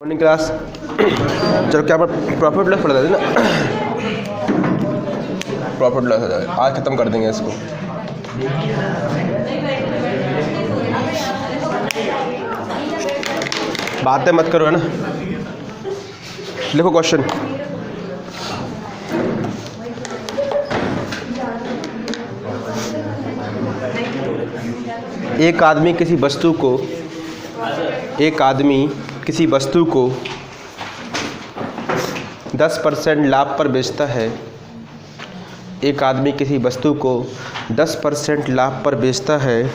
Morning class. चलो क्या profit loss पढ़ा था ना, प्रॉफिट लॉस आज ख़त्म कर देंगे इसको। बातें मत करो, है ना। लिखो क्वेश्चन। एक आदमी किसी वस्तु को 10% लाभ पर बेचता है। एक आदमी किसी वस्तु को 10% लाभ पर बेचता है।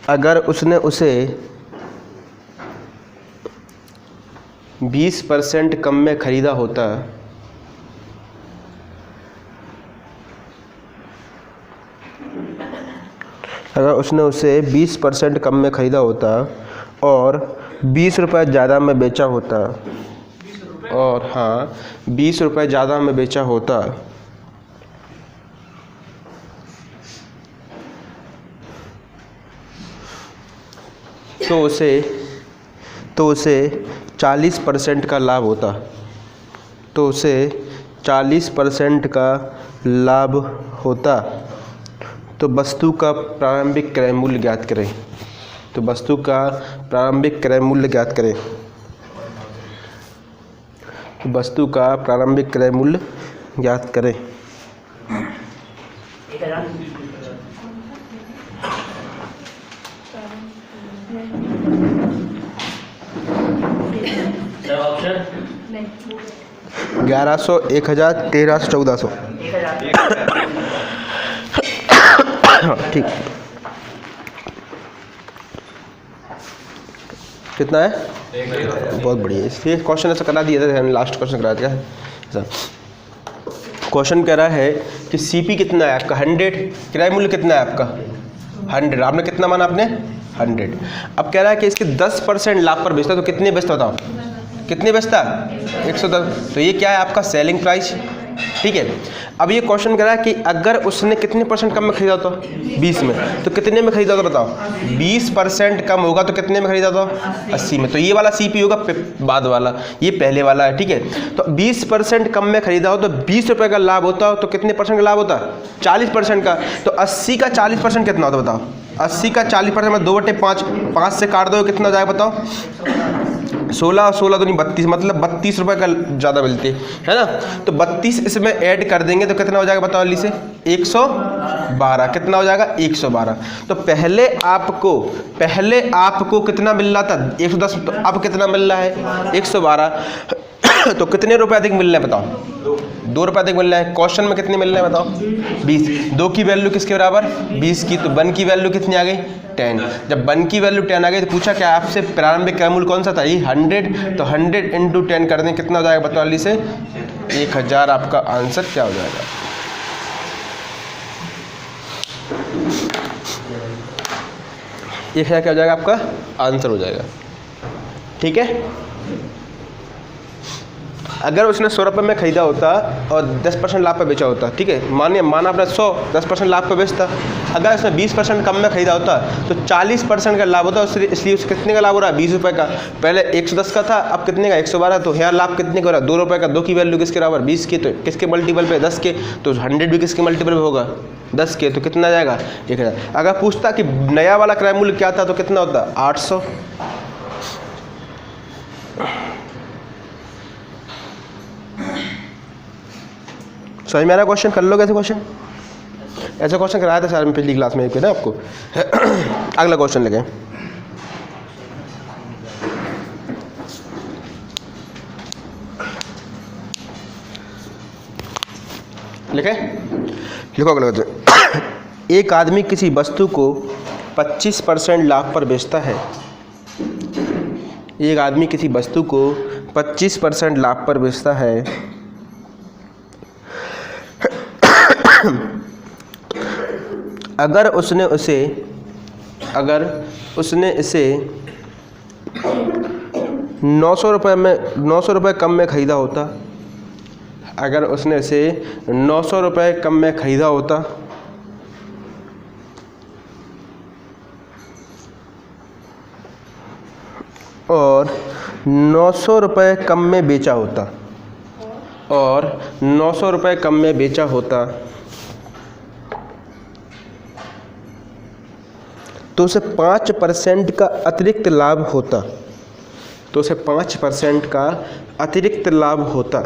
अगर उसने उसे 20% कम में खरीदा होता कम में खरीदा होता और 20 रुपये ज़्यादा में बेचा होता, और हाँ 20 रुपये ज़्यादा में बेचा होता, तो उसे 40% का लाभ होता। तो उसे 40% का लाभ होता। तो वस्तु का प्रारंभिक क्रय मूल्य ज्ञात करें। तो वस्तु का प्रारंभिक क्रय मूल्य ज्ञात करें। वस्तु का प्रारंभिक क्रय मूल्य ज्ञात करें। नहीं। 1100, 1000, 1300, 1400। ठीक, कितना है? बहुत बढ़िया। इसलिए क्वेश्चन ऐसा करा दिया था, हमने लास्ट क्वेश्चन करा दिया ऐसा। क्वेश्चन कह रहा है कि सीपी कितना है आपका 100, किराया मूल्य कितना है आपका 100, आपने कितना माना आपने 100। अब कह रहा है कि इसके 10% लाभ पर बेचता, तो कितने बेचता बताओ, कितने बेचता 110। तो ये क्या है आपका सेलिंग प्राइस, ठीक है। अब ये क्वेश्चन कह रहा है कि अगर उसने कितने % कम में खरीदा होता 20 में, तो कितने में खरीदा होता बताओ। 20% कम होगा तो कितने में खरीदा होता 80 में। तो ये वाला सीपी होगा बाद वाला, ये पहले वाला है, ठीक है। तो 20% कम में खरीदा हो तो 20 रुपये का लाभ होता हो, तो कितने % का लाभ होता 40% का। तो 80 का 40% कितना होता बताओ। 80 का 40% में 2/5, 5 से काट दो कितना हो जाएगा बताओ। 16 और 16 तो नहीं 32, मतलब 32 रुपये का ज़्यादा मिलते है ना। तो 32 इसमें ऐड कर देंगे तो कितना हो जाएगा बताओ जल्दी से 112। कितना हो जाएगा 112। तो पहले आपको कितना मिल रहा था 110, तो अब कितना मिल रहा है 112। तो कितने रुपए अधिक मिल रहे हैं बताओ, 2 रुपये अधिक मिल रहे हैं। क्वेश्चन में कितने मिल रहे हैं बताओ 20। 2 की वैल्यू किसके बराबर 20 की, तो 1 की वैल्यू कितनी आ गई 10। जब 1 की वैल्यू 10 आ गई तो पूछा क्या आपसे प्रारंभिक क्रय मूल्य कौन सा था, ये 100। तो 100 × 10 कर दें कितना हो जाएगा बताओ जल्दी से 1000। आपका आंसर क्या हो जाएगा, क्या हो जाएगा आपका आंसर हो जाएगा, ठीक है। अगर उसने 100 रुपये में खरीदा होता और 10% लाभ पर बेचा होता, ठीक है, माना आपने 100 10% लाभ पर बेचता। अगर उसने 20% कम में खरीदा होता तो 40% का लाभ होता। इसलिए उसे कितने का लाभ हो रहा है 20 रुपये का। पहले 110 का था, अब कितने का 112। तो यहाँ लाभ कितने का हो रहा है 2 रुपये का। 2 की वैल्यू किसके बराबर 20 की, तो किसके मल्टीपल पे 10 के। तो 100 भी किसके मल्टीपल पे होगा 10 के। तो कितना जाएगा 1000। अगर पूछता कि नया वाला क्रय मूल्य क्या था तो कितना होता 800। समझ में आ रहा क्वेश्चन, कर लोगे ऐसे क्वेश्चन। ऐसा क्वेश्चन कराया था सर में पिछली क्लास में एक ना आपको। अगला क्वेश्चन लगे, लिखो अगला क्वेश्चन। एक आदमी किसी वस्तु को 25% लाभ पर बेचता है। एक आदमी किसी वस्तु को 25% लाभ पर बेचता है। अगर उसने इसे 900 रुपये कम में खरीदा होता। अगर उसने इसे 900 रुपये कम में खरीदा होता और 900 रुपये कम में बेचा होता, और 900 रुपये कम में बेचा होता, तो उसे 5% का अतिरिक्त लाभ होता, तो उसे 5% का अतिरिक्त लाभ होता।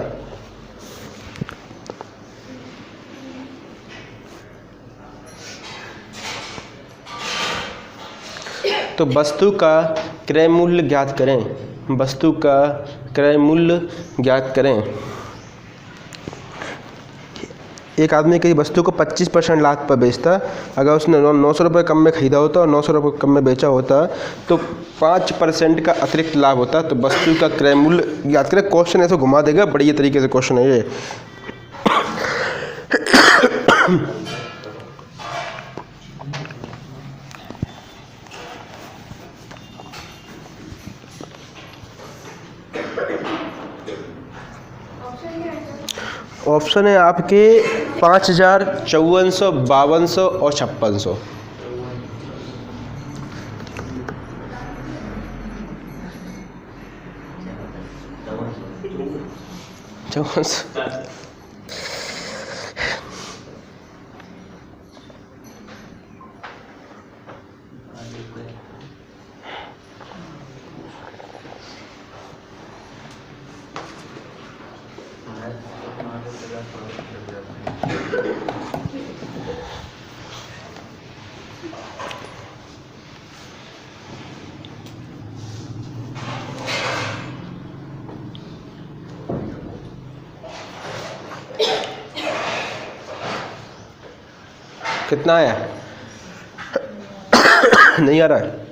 तो वस्तु का क्रय मूल्य ज्ञात करें, वस्तु का क्रय मूल्य ज्ञात करें। एक आदमी की वस्तु को 25% लाभ पर बेचता, अगर उसने 900 रुपये कम में ख़रीदा होता और 900 रुपये कम में बेचा होता तो 5% का अतिरिक्त लाभ होता। तो वस्तु का क्रय मूल्य याद करें। क्वेश्चन ऐसे घुमा देगा, बढ़िया तरीके से क्वेश्चन है ये। ऑप्शन है आपके 5000, 5400, 5200 और 5600। कितना आया? नहीं आ रहा है।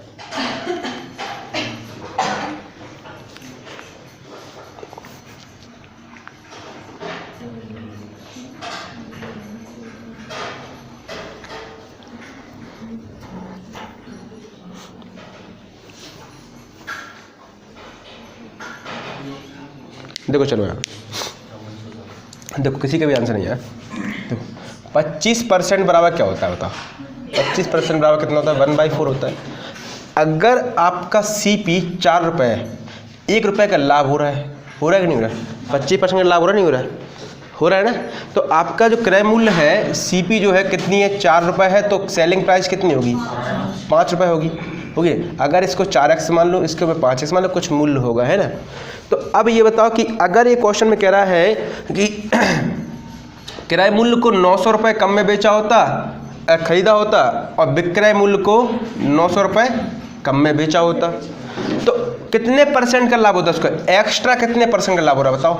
देखो चलो यार, देखो किसी का भी आंसर नहीं है। देखो 25% बराबर क्या होता है बताओ? 25% बराबर कितना होता है? 1/4 होता है। अगर आपका CP 4 रुपये है, 1 रुपये का लाभ हो रहा है कि नहीं हो रहा है? 25% का लाभ हो रहा है, नहीं हो रहा है? हो रहा है ना? तो आपका जो क्रय मूल्य है CP जो है कितनी है? 4 रुपये है, तो सेलिंग प्राइस कितनी होगी? 5 रुपये होगी। अगर इसको 4x मान लो, इसके ऊपर 5x मान लो, कुछ मूल्य होगा, है ना? तो अब ये बताओ कि अगर ये क्वेश्चन में कह रहा है कि क्रय मूल्य को 900 रुपये कम में बेचा होता, खरीदा होता, और विक्रय मूल्य को 900 रुपये कम में बेचा होता, तो कितने % का लाभ होता है उसका? एक्स्ट्रा कितने % का लाभ हो रहा है बताओ?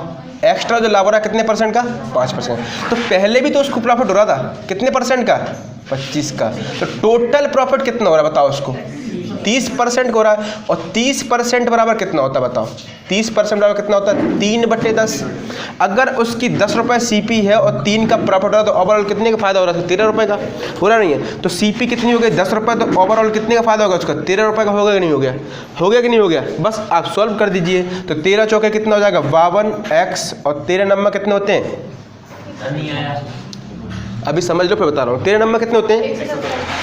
एक्स्ट्रा जो लाभ हो रहा है कितने % का? 5%। तो पहले भी तो उसको प्रॉफिट हो रहा था, कितने % का? 25 का। तो टोटल प्रॉफिट कितना हो रहा है बताओ उसको? 30% हो रहा है। और 30% बराबर कितना होता है बताओ? 30% बराबर कितना होता है? 3/10। अगर उसकी 10 रुपये CP है और 3 का प्रॉफिट हो रहा है, तो ओवरऑल कितने का फायदा हो रहा है? 13 रुपये का हो रहा नहीं है? तो CP कितनी हो गई? 10 रुपये। तो ओवरऑल कितने का फायदा होगा उसका? 13 रुपये का होगा कि नहीं हो गया? हो गया कि नहीं हो गया? बस आप सॉल्व कर दीजिए। तो 13 चौके कितना हो जाएगा? 52x, और 13 नंबर कितने होते हैं? अभी समझ लो, फिर बता रहा हूँ। 13 नंबर कितने होते हैं?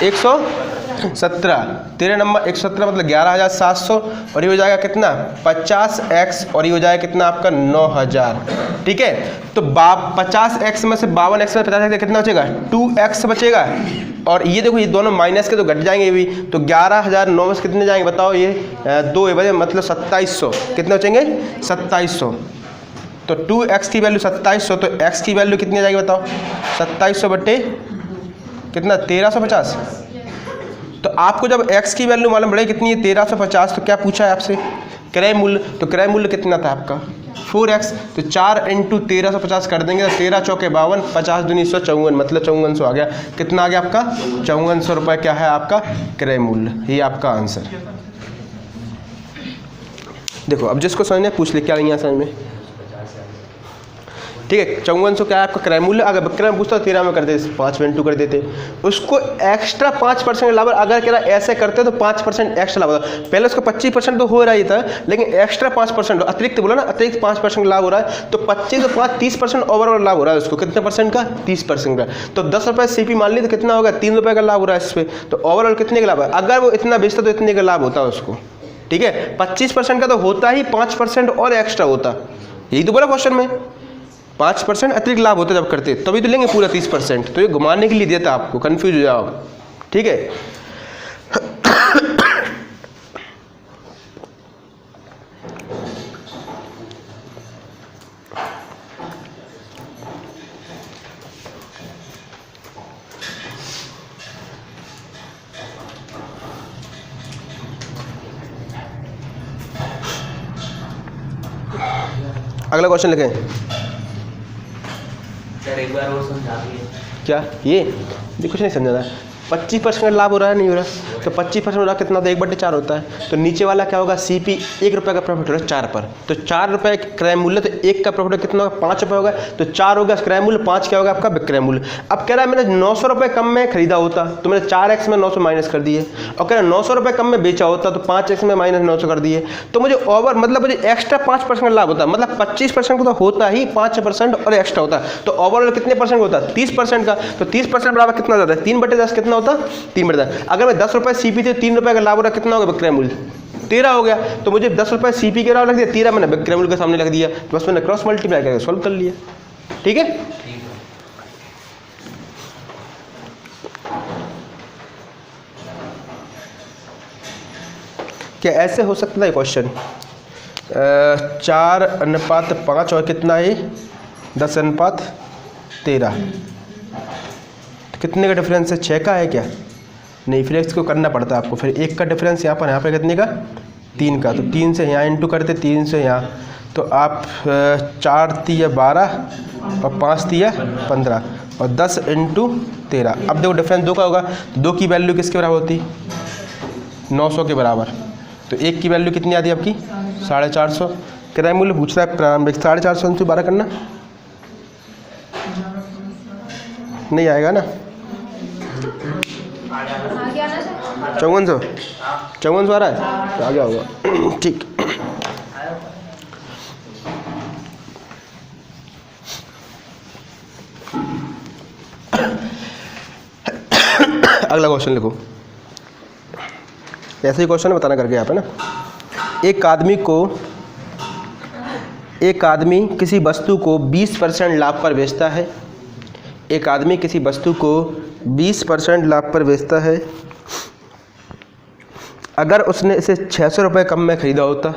117। 13 नंबर 117 मतलब 11,700, और ये हो जाएगा कितना? 50x, और ये हो जाएगा कितना आपका? 9,000। ठीक है। तो 50x में से 52x में 50x कितना बचेगा? 2x बचेगा। और ये देखो, ये दोनों माइनस के तो घट जाएंगे भी। तो 11,009 में से कितने जाएंगे बताओ? ये 2 बजे मतलब 2700। कितने बचेंगे? 2700। तो 2x की वैल्यू 2700, तो x की वैल्यू कितनी आ जाएगी बताओ? 2700 बट्टे कितना? 1350। तो आपको जब x की वैल्यू मालूम पड़ेगी कितनी है? 1350। तो क्या पूछा है आपसे? क्रय मूल्य। तो क्रय मूल्य कितना था आपका? 4x। तो 4 × 1350 कर देंगे, तो 13 चौके 52, 50 दूनी 154, मतलब 5400 आ गया। कितना आ गया आपका? 5400 रुपये क्या है आपका क्रय मूल्य। ये आपका आंसर। देखो अब जिसको समझना है पूछ ले, क्या नहीं है समझ में? ठीक है। 5400 क्या है आपका क्रय मूल्य। अगर विक्रय में पूछता 13 में कर देते, 5 में 2 कर देते। उसको एक्स्ट्रा 5% लाभ, अगर कह रहा ऐसे करते तो 5% एक्स्ट्रा लाभ होता। पहले उसको 25% तो हो रहा ही था, लेकिन एक्स्ट्रा 5% अतिरिक्त बोला ना, अतिरिक्त 5% लाभ हो रहा है। तो 25 और 5 30% ओवरऑल लाभ हो रहा है उसको। कितने % का? 30% का। तो 10 रुपये CP मान ली, तो कितना होगा? 3 रुपये का लाभ हो रहा है इस पर। तो ओवरऑल कितने का लाभ है? अगर वो इतना बेचता तो इतने का लाभ होता है उसको। ठीक है, 25% का तो होता ही 5% और एक्स्ट्रा होता, यही तो बोला क्वेश्चन में, 5% अतिरिक्त लाभ होता जब करते, तभी तो लेंगे पूरा 30%। तो ये घुमाने के लिए दिया था आपको, कंफ्यूज हो जाओ, ठीक है। अगला क्वेश्चन लिखें। सर एक बार और समझा दिए। क्या ये कुछ नहीं समझा था। 25% लाभ हो रहा है, नहीं हो रहा, तो 25% हो रहा कितना, तो 1/4 होता है। तो नीचे वाला क्या होगा, CP 1 रुपये का प्रॉफिट हो रहा है 4 पर, तो 4 रुपये क्रय मूल्य, तो 1 का प्रॉफिट कितना होगा, 5 रुपये होगा, तो 4 होगा क्रय मूल्य, 5 क्या होगा आपका विक्रय मूल्य। अब कह रहा है मैंने 900 रुपये कम में खरीदा होता, तो मैंने 4x में 900 माइनस कर दिए, और कह रहा है 900 रुपये कम में बेचा होता, तो 5x में माइनस 900 कर दिए। तो मुझे ओवर मतलब मुझे एक्स्ट्रा 5% लाभ होता, मतलब 25% को तो होता ही 5% और एक्स्ट्रा होता, तो ओवरऑल कितने परसेंट होता, 30% का। तो 30% बराबर कितना जाता है, 3/10 कितना होता, 3/10। अगर मैं 10 रुपये CP थे, 3 रुपये का लाभ हो रहा, कितना होगा विक्रय मूल्य, 13 हो गया। तो मुझे 10 रुपये CP के लाभ लग दिया, 13 मैंने विक्रय मूल्य के सामने लग दिया, बस मैंने क्रॉस मल्टीप्लाई करके सॉल्व कर लिया, ठीक है। क्या ऐसे हो सकता है क्वेश्चन, 4:5 और कितना है 10:13, कितने का डिफरेंस है, 6 का है क्या, नहीं, फिर इसको करना पड़ता है आपको, फिर 1 का डिफरेंस यहाँ पर कितने का, 3 का, तो 3 से यहाँ इंटू करते, 3 से यहाँ, तो आप 4 तिया 12 और 5 तिया 15 और 10 इंटू 13। अब देखो डिफरेंस 2 का होगा, तो 2 की वैल्यू किसके बराबर होती, 900 के बराबर, तो 1 की वैल्यू कितनी आती है आपकी, 450। किराया मूल्य पूछ रहा है प्रारंभिक, 450 से 12 करना नहीं आएगा ना, 5400 आ रहा है, तो आ गया होगा, ठीक। अगला क्वेश्चन लिखो, ऐसे ही क्वेश्चन बताना करके यहाँ पे ना। एक आदमी किसी वस्तु को 20% लाभ पर बेचता है, एक आदमी किसी वस्तु को 20% लाभ पर बेचता है। अगर उसने इसे 600 रुपये कम में ख़रीदा होता,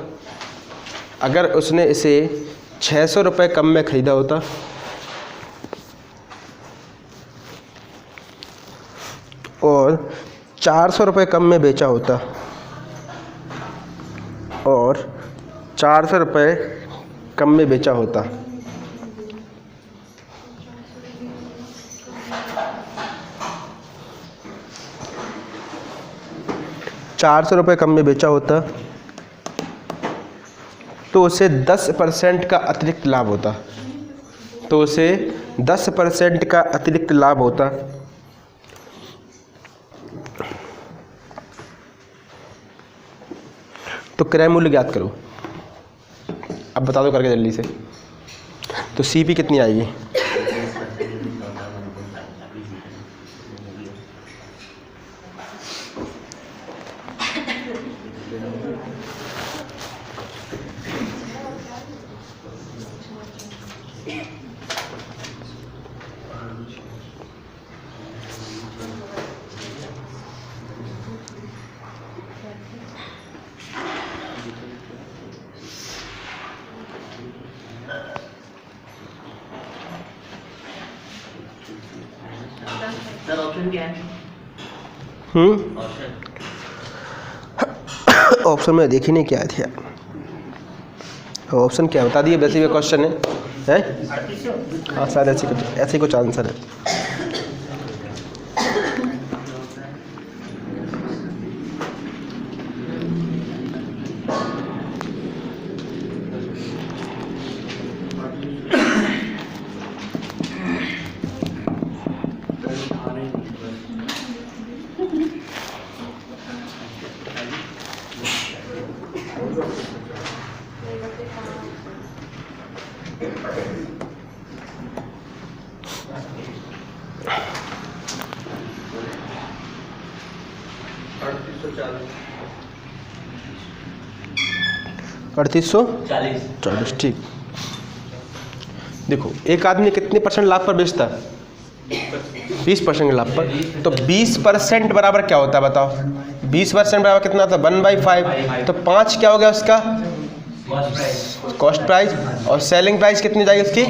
अगर उसने इसे 600 रुपये कम में ख़रीदा होता, और 400 रुपये कम में बेचा होता, और 400 रुपये कम में बेचा होता, ₹400 कम में बेचा होता, तो उसे 10% का अतिरिक्त लाभ होता, तो उसे 10% का अतिरिक्त लाभ होता। तो क्रय मूल्य ज्ञात करो, अब बता दो करके जल्दी से। तो CP कितनी आएगी, सर ऑप्शन क्या है, ऑप्शन में देखी नहीं क्या थे, ऑप्शन क्या बता दिए, वैसे भी क्वेश्चन है, हाँ शायद ऐसे कुछ आंसर है। 3840, ठीक। देखो एक आदमी कितने परसेंट लाभ पर बेचता है? 20% के लाभ पर। तो 20% बराबर क्या होता है बताओ? 20% बराबर कितना होता है? 1/5। तो 5 क्या हो गया उसका कॉस्ट प्राइस, और सेलिंग प्राइस कितनी जाएगी उसकी?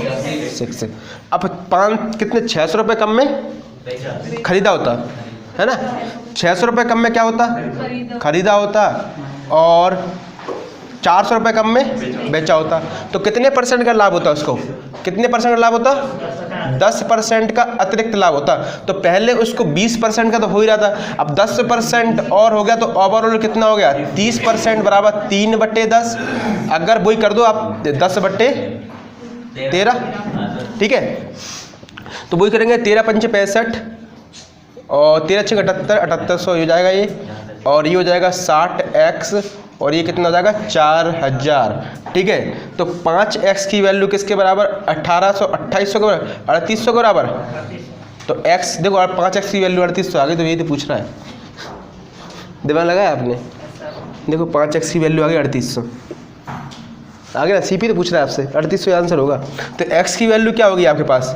6। अब 5 कितने 600 रुपये कम में खरीदा होता है ना? 600 रुपये कम में क्या होता? खरीदा होता, और 400 रुपये कम में बेचा होता। तो कितने परसेंट का लाभ होता उसको? कितने परसेंट का लाभ होता? 10% का अतिरिक्त लाभ होता। तो पहले उसको 20% का तो हो ही रहा था, अब 10% और हो गया, तो ओवरऑल कितना हो गया? 30% बराबर 3/10। अगर वही कर दो आप 10/13, ठीक है। तो वही करेंगे 13×5 65, और 13×6 78, 7800 हो जाएगा ये, और ये हो जाएगा 60x, और ये कितना हो जाएगा? 4000, ठीक है। तो 5x की वैल्यू किसके बराबर? 2800 के बराबर, 3800 के बराबर। तो x देखो, 5x की वैल्यू 3800 आ गई, तो यही तो पूछ रहा है, दिमाग लगाया आपने? देखो 5x की वैल्यू आ गई 3800, आ गया ना? सीपी तो पूछ रहा है आपसे, 3800 आंसर होगा। तो x की वैल्यू क्या होगी आपके पास?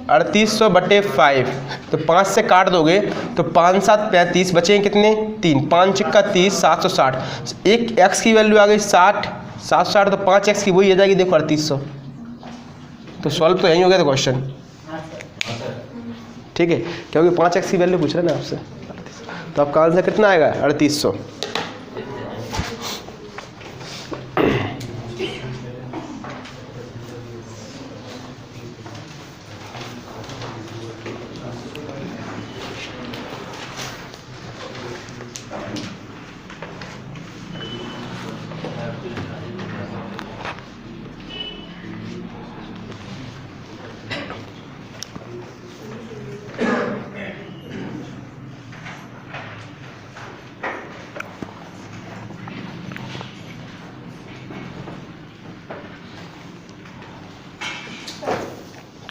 3800/5। तो 5 से काट दोगे तो 5 7 35, बचेंगे कितने? 3, 5 6 30, 760। एक x की वैल्यू आ गई 60, 760, तो 5x की वही आ जाएगी, देखो 3800। तो सॉल्व तो यही हो गया था क्वेश्चन, ठीक है, क्योंकि 5x की वैल्यू पूछ रहे हैं ना आपसे। तो आपका आंसर कितना आएगा? 3800।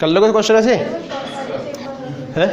कर लोगे क्वेश्चन ऐसे है?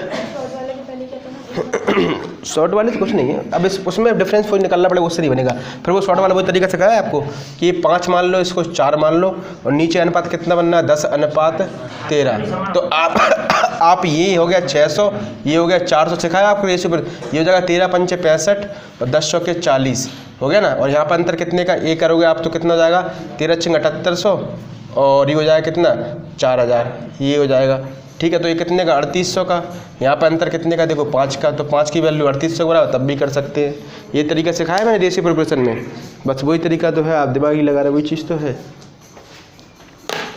शॉर्ट वाले तो कुछ नहीं है, अब उसमें डिफरेंस कोई निकालना पड़ेगा, उससे नहीं बनेगा। फिर वो शॉर्ट वाला वही तरीका सिखाया है आपको कि 5 मान लो, इसको 4 मान लो, और नीचे अनुपात कितना बनना है? 10:13। तो आप ये हो गया 600, ये हो गया 400, सिखाया आपको रेशियो पर। ये हो जाएगा 13×5 65, और 10 के 40 हो गया ना। और यहाँ पर अंतर कितने का? ये करोगे आप तो कितना हो जाएगा? 13×6 7800, और ये हो जाएगा कितना? 4000, ये हो जाएगा, ठीक है। तो ये कितने का? 3800 का। यहाँ पर अंतर कितने का? देखो 5 का, तो 5 की वैल्यू 3800 के बराबर, तब भी कर सकते हैं। ये तरीका सिखाया मैंने रेशियो प्रोपोर्शन में, बस वही तरीका तो है, आप दिमाग ही लगा रहे, वही चीज़ तो है।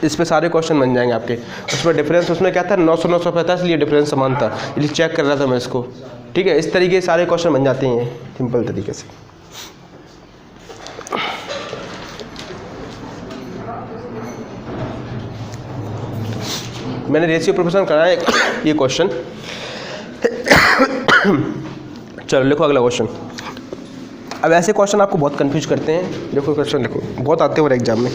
इस पे सारे क्वेश्चन बन जाएंगे आपके। उसमें डिफरेंस, उसमें क्या था? 900 950, इसलिए डिफरेंस समान था, इसलिए चेक कर रहा था मैं इसको, ठीक है। इस तरीके से सारे क्वेश्चन बन जाते हैं सिंपल तरीके से। मैंने रेशियो प्रोपोर्शन कराया ये क्वेश्चन। चलो लिखो अगला क्वेश्चन। अब ऐसे क्वेश्चन आपको बहुत कंफ्यूज करते हैं। देखो क्वेश्चन लिखो, बहुत आते हैं हमारे एग्जाम में।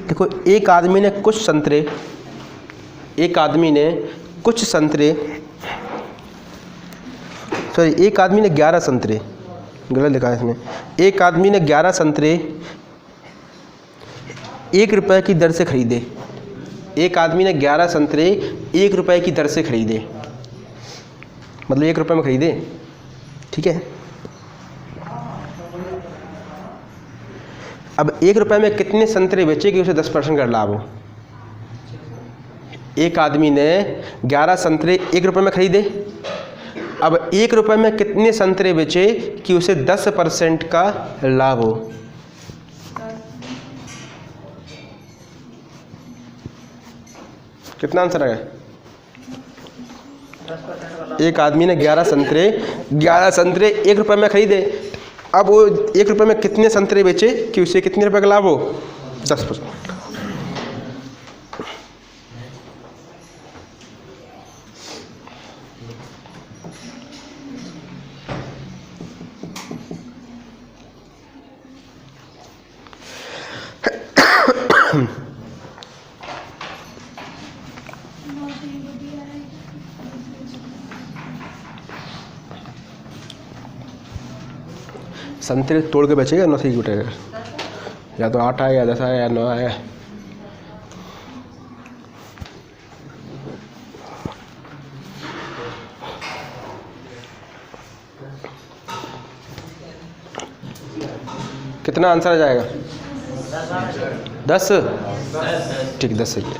देखो एक आदमी ने कुछ संतरे, एक आदमी ने 11 संतरे, गलत लिखा है इसमें। एक आदमी ने 11 संतरे 1 रुपये की दर से खरीदे। एक आदमी ने 11 संतरे 1 रुपये की दर से खरीदे, मतलब 1 रुपये में खरीदे, ठीक है। अब 1 रुपये में कितने संतरे बेचे कि उसे 10% का लाभ हो? एक आदमी ने 11 संतरे 1 रुपये में खरीदे, अब 1 रुपये में कितने संतरे बेचे कि उसे 10% का लाभ हो? कितना आंसर आएगा? एक आदमी ने 11 संतरे 1 रुपये में खरीदे, अब वो 1 रुपये में कितने संतरे बेचे कि उसे कितने रुपये का लाभ हो? 10%। संतरे तोड़ के बेचेगा ना, सही उठेगा, या तो 8 आए या 10 आए या 9 आए। कितना आंसर आ जाएगा? 10। ठीक, 10 सही है।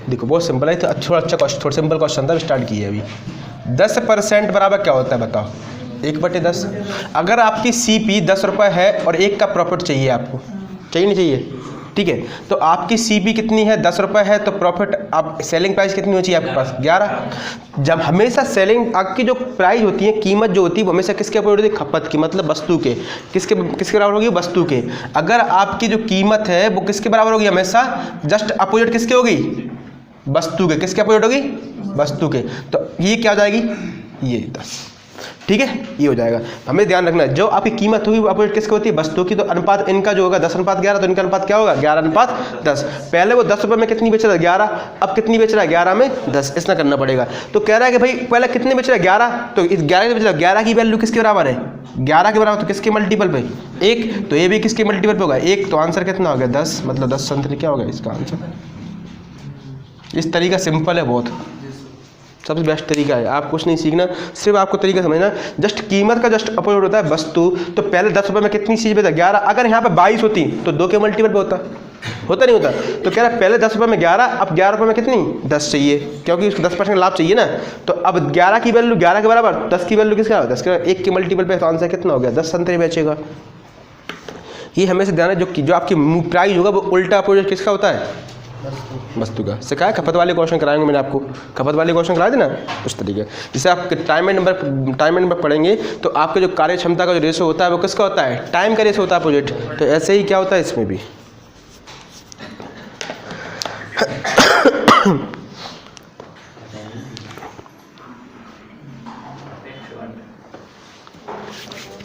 देखो बहुत सिंपल है, तो अच्छा क्वेश्चन, थोड़ा सिंपल क्वेश्चन था, स्टार्ट किया अभी। 10% बराबर क्या होता है बताओ? 1/10। अगर आपकी CP 10 रुपये है और 1 का प्रॉफिट चाहिए आपको, चाहिए नहीं चाहिए? ठीक है, तो आपकी CP कितनी है? 10 रुपये है, तो प्रॉफिट आप सेलिंग प्राइस कितनी होनी चाहिए आपके पास? 11। जब हमेशा सेलिंग आपकी जो प्राइस होती है, कीमत जो होती है, वो हमेशा किसके ऊपर होती है? खपत की, मतलब वस्तु के। किसके बराबर होगी? वस्तु के। अगर आपकी जो कीमत है वो किसके बराबर होगी? हमेशा जस्ट अपोजिट किसके होगी? वस्तु के। किसके अपोजिट होगी? वस्तु के। तो ये क्या हो जाएगी? ये 10। ठीक है, ये हो जाएगा। हमें ध्यान रखना है, जो आपकी कीमत होगी वो अपोजिट किसकी होती है? वस्तु की। तो अनुपात इनका जो होगा 10:11, तो इनका अनुपात क्या होगा? 11:10। पहले वो 10 रुपये में कितनी बेच रहा है? 11। अब कितनी बेच रहा है? 11 में 10। इतना करना पड़ेगा। तो कह रहा है कि भाई पहले कितने बेच रहा है? 11। तो इस 11 के बेच रहा है, 11 की वैल्यू किसके बराबर है? 11 के बराबर। तो किसके मल्टीपल पे? 1। तो ये भी किसके मल्टीपल पे होगा? 1। तो आंसर कितना हो गया? 10। मतलब 10 संतरे क्या होगा इसका आंसर? इस तरीका सिंपल है बहुत, सबसे बेस्ट तरीका है। आप कुछ नहीं सीखना, सिर्फ आपको तरीका समझना। जस्ट कीमत का जस्ट अपोजिट होता है वस्तु। तो पहले 10 रुपये में कितनी चीज़ बेचता? 11। अगर यहाँ पे 22 होती तो 2 के मल्टीपल पे होता नहीं होता? तो कह रहा है पहले 10 रुपये में 11, अब 11 रुपये में कितनी? 10 चाहिए, क्योंकि उसको 10% लाभ चाहिए ना। तो अब 11 की वैल्यू 11 के बराबर, 10 की वैल्यू किसका? 10 के 1 के मल्टीपल पे। तो आंसर कितना हो गया? 10 संतरे बेचेगा। ये हमेशा ध्यान है, जो आपकी प्राइस होगा वो उल्टा अपोजिट किसका होता है? वस्तु का। सिखाया, खपत वाले क्वेश्चन कराएंगे मैंने आपको, खपत वाले क्वेश्चन करा देना उस तरीके। जैसे आप टाइम एंड नंबर पढ़ेंगे तो आपके जो कार्य क्षमता का जो रेशो होता है वो किसका होता है? टाइम का रेशो होता है अपोजिट। तो ऐसे ही क्या होता है इसमें भी।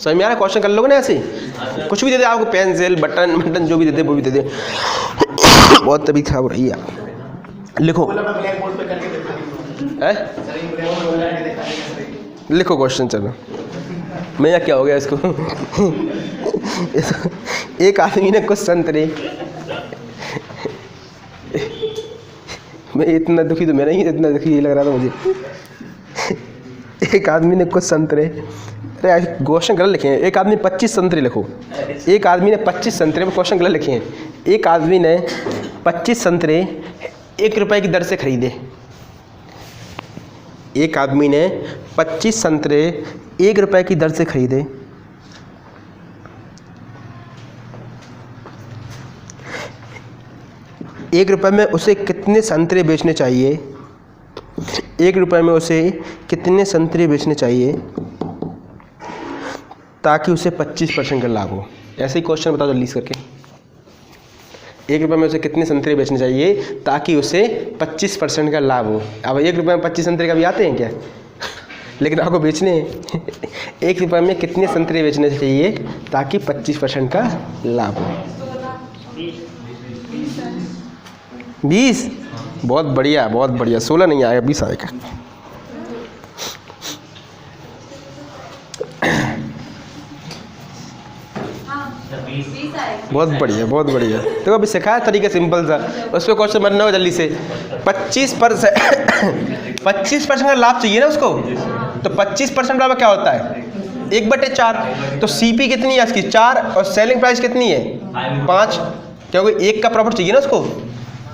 समझ में आ रहा है? क्वेश्चन कर लोगे ना ऐसे, कुछ भी दे दे आपको, पेंसिल बटन जो भी दे दे वो भी दे दे। बहुत तबीयत खराब हो रही है। लिखो, लिखो क्वेश्चन। चलो मैं क्या हो गया इसको? एक आदमी ने कुछ संतरे, मैं इतना दुखी तो मैं नहीं, इतना दुखी लग रहा था मुझे। एक आदमी ने कुछ संतरे, अरे क्वेश्चन गलत लिखे हैं। एक आदमी 25 संतरे लिखो। एक आदमी ने 25 संतरे में क्वेश्चन गलत लिखे हैं। एक आदमी ने 25 संतरे 1 रुपये की दर से खरीदे। एक आदमी ने 25 संतरे 1 रुपये की दर से खरीदे। एक रुपये में उसे कितने संतरे बेचने चाहिए? 1 रुपये में उसे कितने संतरे बेचने चाहिए ताकि उसे 25% का लाभ हो? ऐसे ही क्वेश्चन बताओ जल्दी से करके। 1 रुपये में उसे कितने संतरे बेचने चाहिए ताकि उसे 25% का लाभ हो? अब 1 रुपये में 25 संतरे कभी आते हैं क्या? लेकिन आपको बेचने हैं। 1 रुपये में कितने संतरे बेचने चाहिए ताकि 25% का लाभ हो? 20। बहुत बढ़िया, बहुत बढ़िया। 16 नहीं आएगा, 20 आएगा। बहुत बढ़िया, बहुत बढ़िया। तो अभी सिखाया तरीका सिंपल सा, उस पर क्वेश्चन बनना हो जल्दी से। 25% का लाभ चाहिए ना उसको, तो 25% लाभ क्या होता है? 1/4। तो CP कितनी है इसकी? 4। और सेलिंग प्राइस कितनी है? 5, क्योंकि 1 का प्रॉफिट चाहिए ना उसको।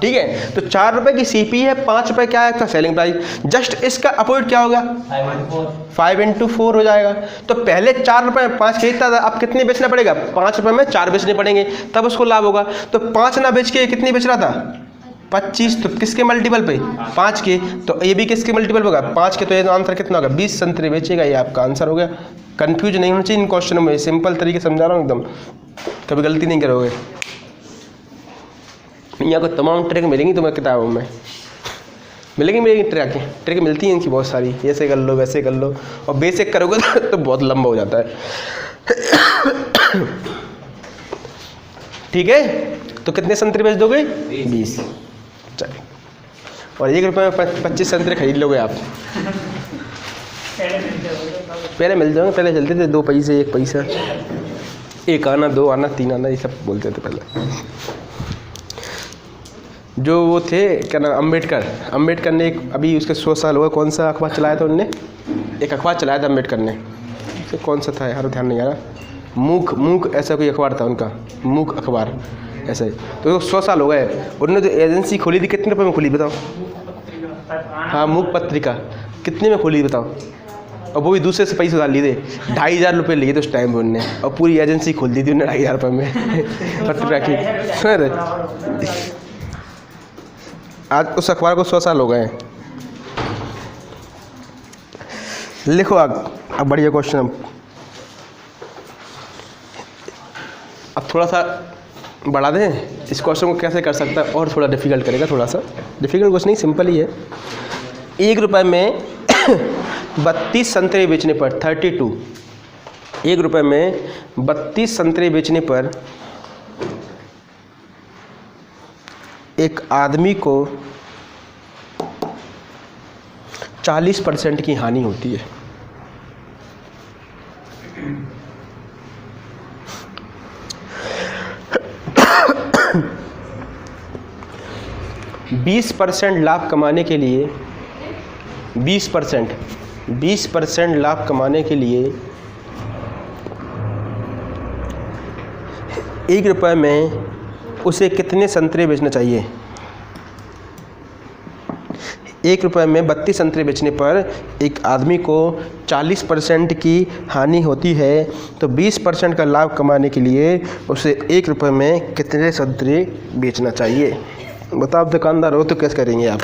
ठीक है, तो 4 रुपये की CP है, 5 रुपये क्या है इसका सेलिंग प्राइस। जस्ट इसका अपोजिट क्या होगा? 5 × 4 हो जाएगा। तो पहले 4 रुपये में 5 खरीदता था, अब कितने बेचना पड़ेगा? 5 रुपये में 4 बेचने पड़ेंगे, तब उसको लाभ होगा। तो 5 ना बेच के कितनी बेच रहा था? 25। तो किसके मल्टीपल पे? 5 के। तो ये भी किसके मल्टीपल होगा? 5 के। तो ये आंसर कितना होगा? 20 संतरे बेचेगा। ये आपका आंसर हो गया। कंफ्यूज नहीं होना चाहिए इन क्वेश्चनों में, सिंपल तरीके समझा रहा हूँ एकदम, कभी गलती नहीं करोगे। यहाँ को तमाम ट्रिक मिलेंगी तुम्हें किताबों में, मिलेंगी ट्रिक मिलती हैं इनकी बहुत सारी। ऐसे कर लो, वैसे कर लो, और बेसिक करोगे तो बहुत लंबा हो जाता है। ठीक है, तो कितने संतरे बेच दोगे? 20। चलिए, और 1 रुपये में 25 संतरे खरीद लोगे आप। पहले मिल जाओगे, पहले चलते थे 2 पैसे 1 पैसा। एक आना, दो आना, तीन आना, ये सब बोलते थे पहले। जो वो थे क्या नाम, अम्बेडकर ने एक, अभी उसके 100 साल हुए, कौन सा अखबार चलाया था उनने? एक अखबार चलाया था अम्बेडकर ने, कौन सा था यार, ध्यान नहीं आ रहा। मूक ऐसा कोई अखबार था उनका, मूक अखबार ऐसा ही। तो 100 साल हो गए। उन्होंने जो एजेंसी खोली थी कितने रुपए में खोली बताओ? हाँ, मूक पत्रिका कितने में खोली बताओ? और वो भी दूसरे से पैसे उधार लिए थे, 2,500 रुपये लिए थे उस टाइम पे उनने, और पूरी एजेंसी खोल दी थी उन्होंने 2,500 रुपये में पत्रिका की। सुन रहे, आज उस अखबार को 100 साल हो गए। लिखो अब बढ़िया क्वेश्चन। अब थोड़ा सा बढ़ा दें इस क्वेश्चन को, कैसे कर सकता है और थोड़ा डिफिकल्ट करेगा, थोड़ा सा डिफिकल्ट क्वेश्चन नहीं, सिंपल ही है। 1 रुपये में 32 संतरे बेचने पर 32, 1 रुपये में 32 संतरे बेचने पर एक आदमी को 40% की हानि होती है। %20 लाभ कमाने के लिए 20% लाभ कमाने के लिए 1 रुपये में उसे कितने संतरे बेचना चाहिए? 1 रुपये में 32 संतरे बेचने पर एक आदमी को 40% की हानि होती है, तो 20% का लाभ कमाने के लिए उसे 1 रुपये में कितने संतरे बेचना चाहिए? बताओ, दुकानदार हो तो कैसे करेंगे आप?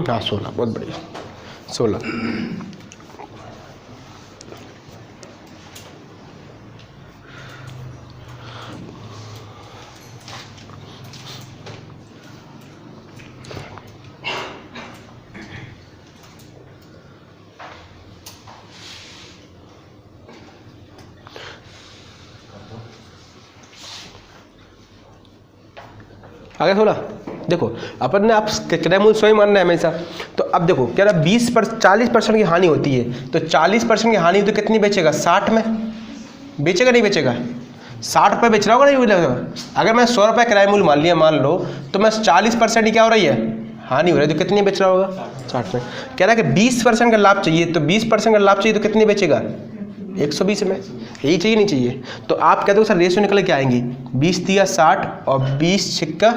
हाँ 16, बहुत बढ़िया, 16। आगे 16। देखो अपन ने आप क्रय मूल्य स्वयं मानना है हमेशा, तो अब देखो कह रहा 40% की हानि होती है, तो 40% की हानि तो कितनी बेचेगा? 60 में बेचेगा, नहीं बेचेगा? 60 रुपये बेच रहा होगा, नहीं बेचेगा? अगर मैं 100 रुपये किराया मूल्य मान लिया, मान लो, तो मैं 40% की क्या हो रही है? हानि हो रही है, तो कितनी बेच रहा होगा? 60 में। कह रहा है कि 20% का लाभ चाहिए, तो 20% का लाभ चाहिए तो कितनी बेचेगा? 120 में। यही चाहिए, नहीं चाहिए? तो आप कहते हो सर रेशियो निकल के आएंगी 20 दिया 60 और 20 छिक्का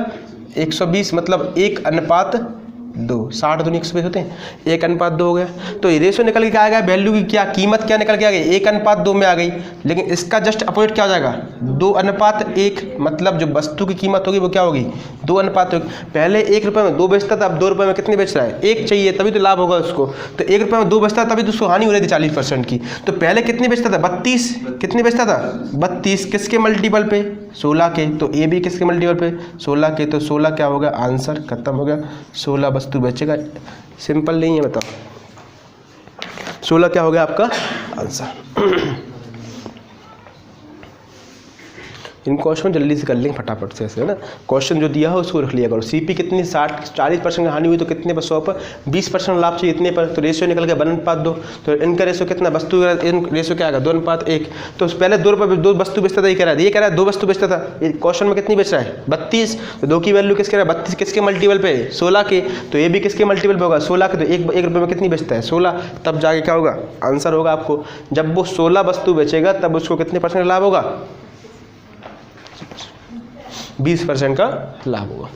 120, मतलब 1:2। 60 दूनी 120 होते हैं, 1:2 हो गया। तो ये रेशियो निकल के क्या आ गया? वैल्यू की क्या कीमत क्या निकल के आ गई? 1:2 में आ गई। लेकिन इसका जस्ट अपोजिट क्या हो जाएगा? 2:1, मतलब जो वस्तु की कीमत होगी वो क्या होगी? 2:1। पहले 1 रुपये में 2 बेचता था, अब 2 रुपये में कितने बेच रहा है? 1 चाहिए, तभी तो लाभ होगा उसको। तो 1 रुपये में 2 बेचता था, तभी तो उसको हानि हो रही थी 40% की। तो पहले कितने बेचता था? 32। कितने बेचता था? 32। किसके मल्टीपल पे? 16 के। तो ए भी किसके मल्टीपल पे? 16 के। तो 16 क्या होगा? आंसर खत्म हो गया। 16 वस्तु बेचेगा। सिंपल नहीं है, बताओ 16 क्या हो गया आपका आंसर। इन क्वेश्चन जल्दी से कर लेंगे फटाफट से, ऐसे है ना। क्वेश्चन जो दिया हो उसको रख लिया करो। सीपी कितनी 40% की हानि हुई तो कितने पर? 100 पर। 20% लाभ चाहिए इतने पर, तो रेशियो निकल गया 1:2। तो इनका रेशियो कितना? वस्तु रेशियो क्या आएगा? 2:1। तो पहले 2 रुपये 2 वस्तु बेचता था, ये कह रहा है 2 वस्तु बेचता था। क्वेश्चन में कितनी बेच रहा है? 32। तो 2 की वैल्यू किसके रहा है? 32 किसके मल्टीपल पे? 16 के। तो ये भी किसके मल्टीपल पे होगा? 16 के। तो 1 रुपये में कितनी बेचता है? 16। तब जाके क्या होगा? आंसर होगा आपको। जब वो 16 वस्तु बेचेगा तब उसको कितने % लाभ होगा? 20% का लाभ होगा।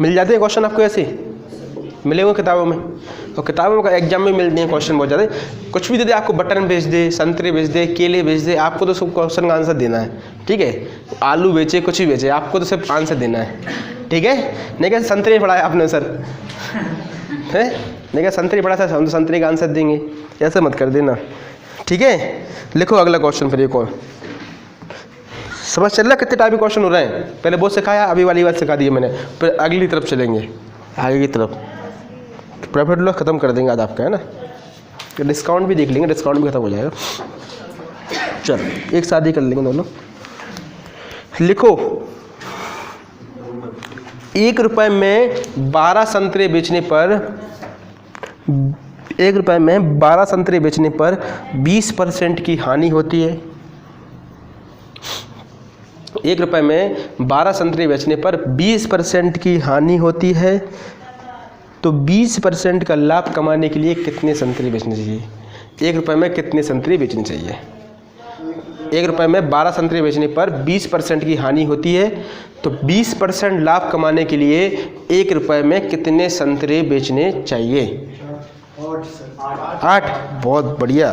मिल जाते हैं क्वेश्चन आपको, ऐसे मिलेंगे किताबों में, और किताबों का एग्जाम में मिलते हैं क्वेश्चन बहुत ज़्यादा। कुछ भी दे दे आपको, बटन बेच दे, संतरे बेच दे, केले बेच दे, आपको तो सब क्वेश्चन का आंसर देना है, ठीक है। आलू बेचे, कुछ भी बेचे, आपको तो सिर्फ आंसर देना है, ठीक है। नहीं क्या संतरे पढ़ाया आपने सर है? देखिए संतरी बड़ा सा, हम तो संतरी का आंसर देंगे, ऐसे मत कर देना, ठीक है। लिखो अगला क्वेश्चन फिर एक और। समझ चल रहा कितने टाइप के क्वेश्चन हो रहे हैं? पहले बहुत सिखाया, अभी वाली बात सिखा दी है मैंने, फिर अगली तरफ चलेंगे, आगे की तरफ। प्रॉफिट लॉस खत्म कर देंगे आज आपका, है ना। डिस्काउंट भी देख लेंगे, डिस्काउंट भी खत्म हो जाएगा। चलो एक साथ ही कर लेंगे दोनों। लिखो 1 रुपये में 12 संतरे बेचने पर 1 रुपये में 12 संतरे बेचने पर 20% की हानि होती है। 1 रुपये में 12 संतरे बेचने पर 20% की हानि होती है, तो 20% का लाभ कमाने के लिए कितने संतरे बेचने चाहिए? 1 रुपये में कितने संतरे बेचने चाहिए? 1 रुपये में 12 संतरे बेचने पर 20% की हानि होती है, तो 20% लाभ कमाने के लिए 1 रुपये में कितने संतरे बेचने चाहिए? 8। बहुत बढ़िया।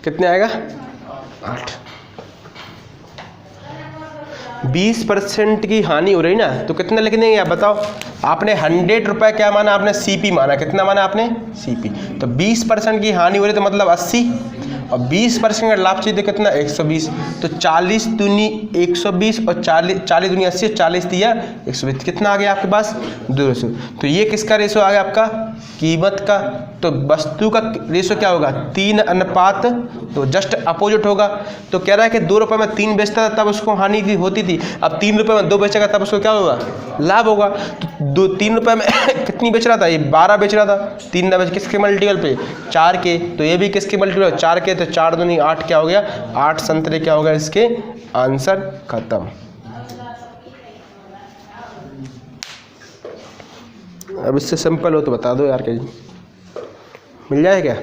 कितने आएगा? 8। 20% की हानि हो रही ना, तो कितना लिख देंगे आप बताओ? आपने 100 रुपये क्या माना? आपने सीपी माना। कितना माना आपने? सीपी। तो 20% की हानि हो रही तो मतलब 80, और 20% का लाभ चाहिए तो कितना? 120। तो 40 दूनी 120 और 40 दूनी 80, 40 दिया 120, कितना आ गया आपके पास? 200। तो ये किसका रेशो आ गया आपका? कीमत का। तो वस्तु का रेशो क्या होगा? 3:2, तो जस्ट अपोजिट होगा। तो कह रहा है कि 2 रुपये में 3 बेचता था तब उसको हानि होती थी, अब 3 रुपये में 2 बेचेगा तब उसको क्या होगा? लाभ होगा। तो 3 रुपये में कितनी बेच रहा था? ये 12 बेच रहा था। 3 ना बेच किसके मल्टीपल पे? 4 के। तो ये भी किसके मल्टीपल? 4 के। तो 4 दूनी 8 क्या हो गया? 8 संतरे क्या हो गया इसके? आंसर खत्म। अब इससे सिंपल हो तो बता दो यार, कहीं मिल जाए क्या?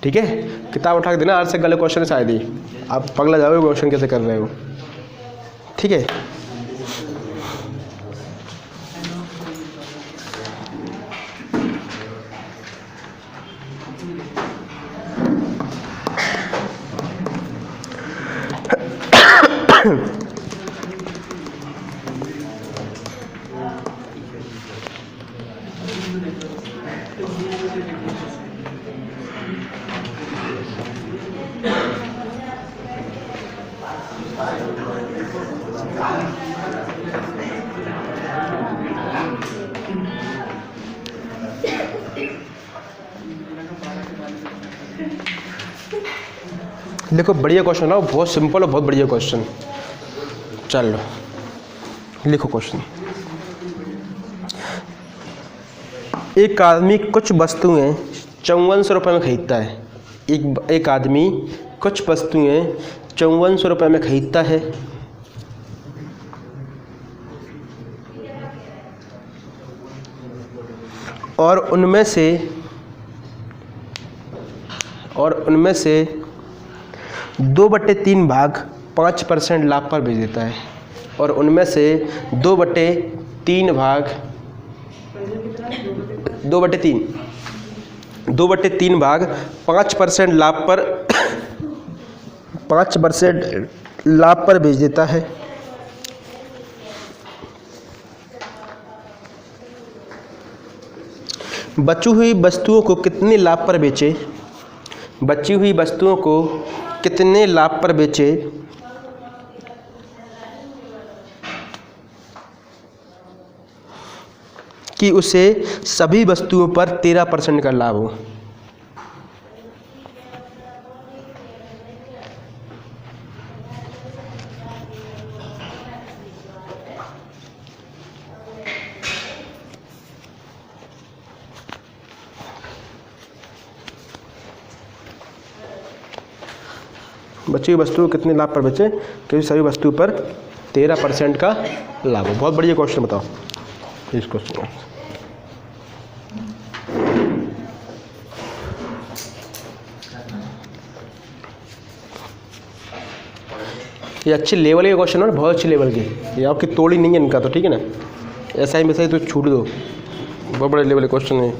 ठीक है, किताब उठा के देना, आज से गलत क्वेश्चन है शायद ही, आप पगला जाओगे क्वेश्चन कैसे कर रहे हो। ठीक है, देखो बढ़िया क्वेश्चन है, बहुत सिंपल और बहुत बढ़िया क्वेश्चन। चलो लिखो क्वेश्चन। एक आदमी कुछ वस्तुएं 5400 रुपये में खरीदता है। एक आदमी कुछ वस्तुएं 5400 रुपये में खरीदता है, और उनमें से 2/3 भाग 5% लाभ पर बेच देता है, और उनमें से 2/3 भाग 2/3 भाग 5% लाभ पर 5% लाभ पर बेच देता है। बची हुई वस्तुओं को कितने लाभ पर बेचे? बची हुई वस्तुओं को कितने लाभ पर बेचे कि उसे सभी वस्तुओं पर 13% का लाभ हो? बची हुई वस्तु कितने लाभ पर बेचे कि सभी वस्तु पर 13% का लाभ हो? बहुत बढ़िया क्वेश्चन, बताओ इस क्वेश्चन का। ये अच्छे लेवल के क्वेश्चन है, बहुत अच्छे लेवल के, ये आपकी तोड़ी नहीं है इनका तो, ठीक है ना। ऐसा ही वैसा ही तो छूट दो, बहुत बड़े लेवल के क्वेश्चन है।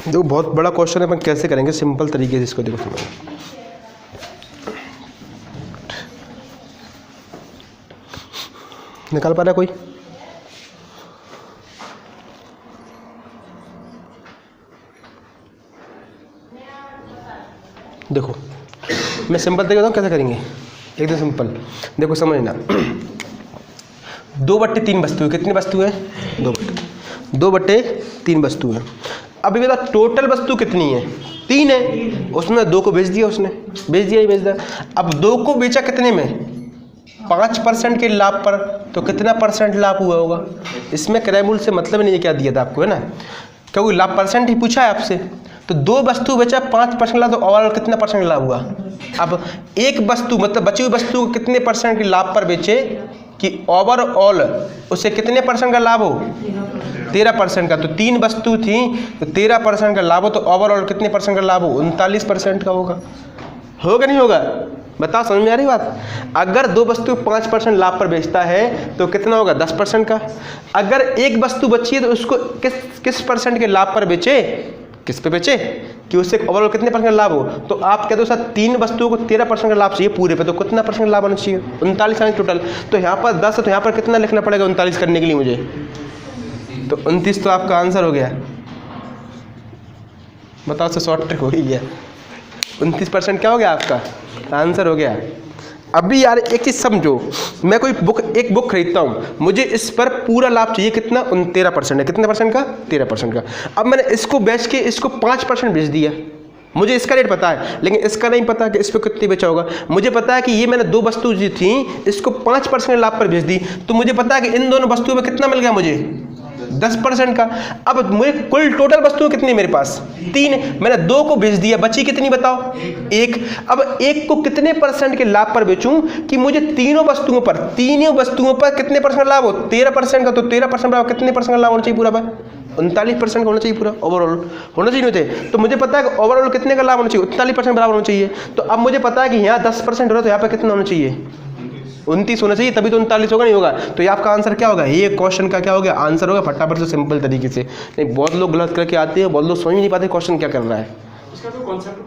देखो बहुत बड़ा क्वेश्चन है, अपन कैसे करेंगे सिंपल तरीके से इसको, देखो समझ। निकाल पा रहा है कोई? देखो मैं सिंपल तरीके बताऊँ कैसे करेंगे, एकदम सिंपल। देखो समझना, 2/3 वस्तु है, कितनी वस्तु है? 2/3 वस्तु है। अभी बता टोटल वस्तु कितनी है? 3 है, उसमें 2 को बेच दिया, उसने बेच दिया ही बेच दिया। अब 2 को बेचा कितने में? 5% के लाभ पर, तो कितना परसेंट लाभ हुआ होगा? इसमें क्रय मूल्य से मतलब नहीं है, क्या दिया था आपको, है ना, क्योंकि लाभ परसेंट ही पूछा है आपसे। तो 2 वस्तु बेचा 5% लाभ, तो ओवरऑल कितना परसेंट लाभ हुआ? अब एक वस्तु मतलब बची हुई वस्तु को कितने परसेंट के लाभ पर बेचे कि ओवरऑल उसे कितने परसेंट का लाभ हो? 13% का। तो 3 वस्तु थी तो 13% का लाभ हो, तो ओवरऑल कितने परसेंट का लाभ हो? 39% का होगा। होगा नहीं होगा? बताओ, समझ में आ रही बात? अगर 2 वस्तु 5% लाभ पर बेचता है तो कितना होगा? 10% का। अगर एक वस्तु बची है तो उसको किस परसेंट के लाभ पर बेचे, किस पे बेचे कि उससे ओवरऑल कितने परसेंट का लाभ हो? तो आप कहते हो सर 3 वस्तुओं को 13% का लाभ चाहिए पूरे पे, तो कितना परसेंट लाभ होना चाहिए? 39 आने टोटल। तो यहाँ पर 10 है, तो यहाँ पर कितना लिखना पड़ेगा 39 करने के लिए मुझे? तो 29 तो आपका आंसर हो गया। बताओ, से शॉर्ट ट्रिक हो ही गया। 29% क्या हो गया आपका? आंसर हो गया। अभी यार एक चीज़ समझो, मैं कोई एक बुक खरीदता हूँ, मुझे इस पर पूरा लाभ चाहिए, कितना? 13% है। कितने परसेंट का? 13% का। अब मैंने इसको बेच के इसको 5% बेच दिया, मुझे इसका रेट पता है, लेकिन इसका नहीं पता कि इस पर कितनी बेचा होगा। मुझे पता है कि ये मैंने 2 वस्तु जो थी इसको 5% लाभ पर बेच दी, तो मुझे पता है कि इन दोनों वस्तुओं में कितना मिल गया मुझे? 10% का। अब मुझे कुल टोटल वस्तुएं कितनी मेरे पास? 3। मैंने 2 को बेच दिया, बची कितनी बताओ? 1। अब 1 को कितने परसेंट के लाभ पर बेचूं कि मुझे तीनों वस्तुओं पर कितने परसेंट लाभ हो? 13% का। तो 13% लाभ कितने परसेंट का लाभ होना चाहिए पूरा पर? 39% का होना चाहिए पूरा, ओवरऑल होना चाहिए थे। तो मुझे पता है कि ओवरऑल कितने का लाभ होना चाहिए? 39% बराबर होना चाहिए। तो अब मुझे पता है कि यहाँ 10% हो रहा है, तो यहाँ पर कितना होना चाहिए? 29 होना चाहिए, तभी तो 39 होगा, नहीं होगा? तो ये आपका आंसर क्या होगा? ये क्वेश्चन का क्या हो गया? आंसर होगा फटाफट से सिंपल तरीके से। नहीं, बहुत लोग गलत करके आते हैं, बहुत लोग समझ नहीं पाते क्वेश्चन क्या कर रहा है। इसका तो कॉन्सेप्ट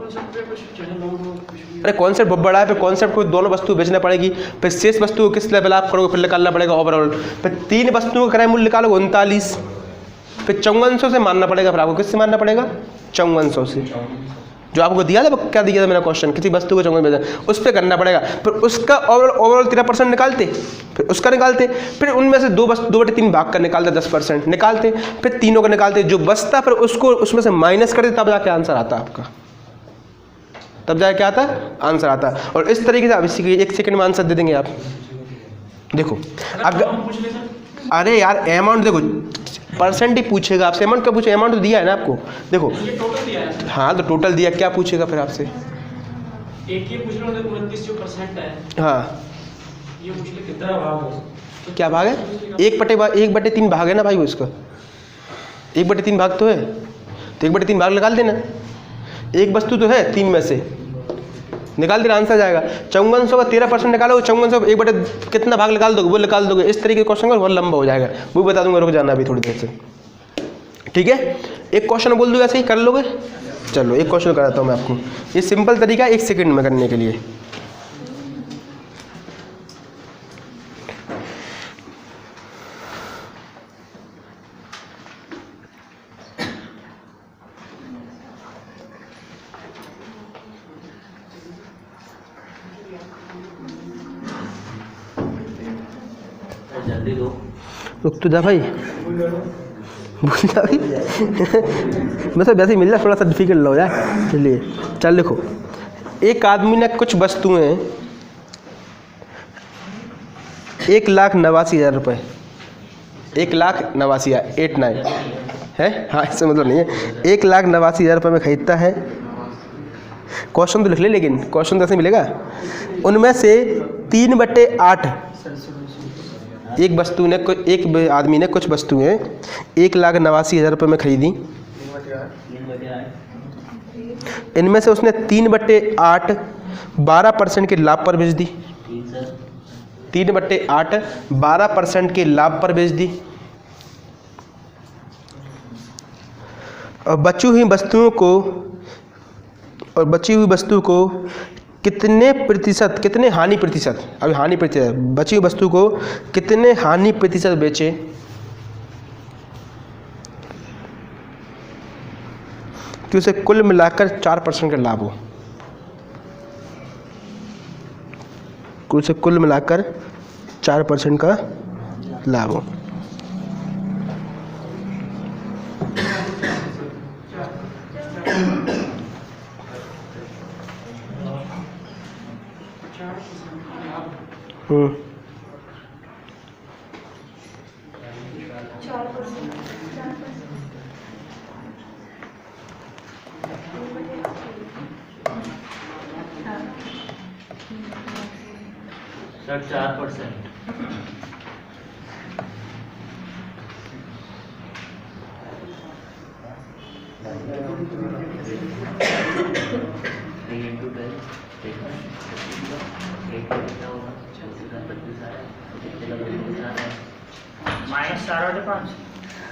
अरे कॉन्सेप्ट बहुत बड़ा है, फिर कॉन्सेप्ट को दोनों वस्तु बेचना पड़ेगी, फिर शेष वस्तु को किस लेवल आप करोगे, फिर निकालना पड़ेगा ओवरऑल। फिर 3 वस्तुओं का क्रय मूल्य निकालोगे 39, फिर 5400 से मानना पड़ेगा, फिर आपको किससे मानना पड़ेगा? 5400 से। जो आपको दिया था, क्या दिया था मेरा क्वेश्चन, किसी वस्तु को 54 बेचा, उस पर करना पड़ेगा। फिर उसका ओवरऑल 13% निकालते, फिर उसका निकालते, फिर उनमें से 2/3 भाग कर निकालते, 10% निकालते, फिर तीनों का निकालते, जो बचता फिर उसको उसमें से माइनस करते, तब जाके आंसर आता आपका, तब जाके क्या आता? आंसर आता। और इस तरीके से आप इसी 1 सेकंड में आंसर दे देंगे आप। देखो अगर, अरे यार अमाउंट देखो, परसेंट ही पूछेगा आपसे, अमाउंट क्या पूछेगा? अमाउंट तो दिया है ना आपको, देखो ये टोटल दिया है। हाँ, तो टोटल दिया, क्या पूछेगा फिर आपसे? एक ये पूछ रहा हूँ, 29 जो परसेंट है, हाँ, ये पूछ ले कितना भाग है? क्या भाग है? 1/3 भाग है ना भाई, वो इसका 1/3 भाग तो है, तो 1/3 भाग निकाल देना। एक वस्तु तो है 3 में से, निकाल देना, आंसर जाएगा। 5400 का 13% निकालो, 5400 1/, कितना भाग निकाल दोगे वो निकाल दोगे। इस तरीके के क्वेश्चन का बहुत लंबा हो जाएगा, वो बता दूंगा, रुक जाना अभी थोड़ी देर से, ठीक है? एक क्वेश्चन बोल दूंगा, ऐसे ही कर लोगे? चलो एक क्वेश्चन कराता हूँ मैं आपको, ये सिंपल तरीका 1 सेकंड में करने के लिए। जल्दी दो। रुक तो जा भाई, भूल जा भाई वैसे वैसे ही मिल जाए, थोड़ा सा डिफिकल्ट हो जाए, चलिए चल। देखो, एक आदमी ने कुछ वस्तुएं 1,89,000 रुपये, 1,89,000 89 है, हाँ इससे मतलब नहीं है, 1,89,000 रुपये में खरीदता है, क्वेश्चन तो लिख ले, लेकिन क्वेश्चन तो ऐसे मिलेगा। उनमें से 3/8 एक वस्तु ने एक आदमी ने कुछ वस्तुएं 1,89,000 रुपये में खरीदी। इनमें से उसने 3/8 12% के लाभ पर बेच दी। 3/8 12% के लाभ पर बेच दी। और बची हुई वस्तु को कितने हानि प्रतिशत, अभी हानि प्रतिशत, बची हुई वस्तु को कितने हानि प्रतिशत बेचे कि उसे कुल मिलाकर 4% का लाभ हो। उसे कुल मिलाकर 4% का लाभ हो। हम्म, 4%।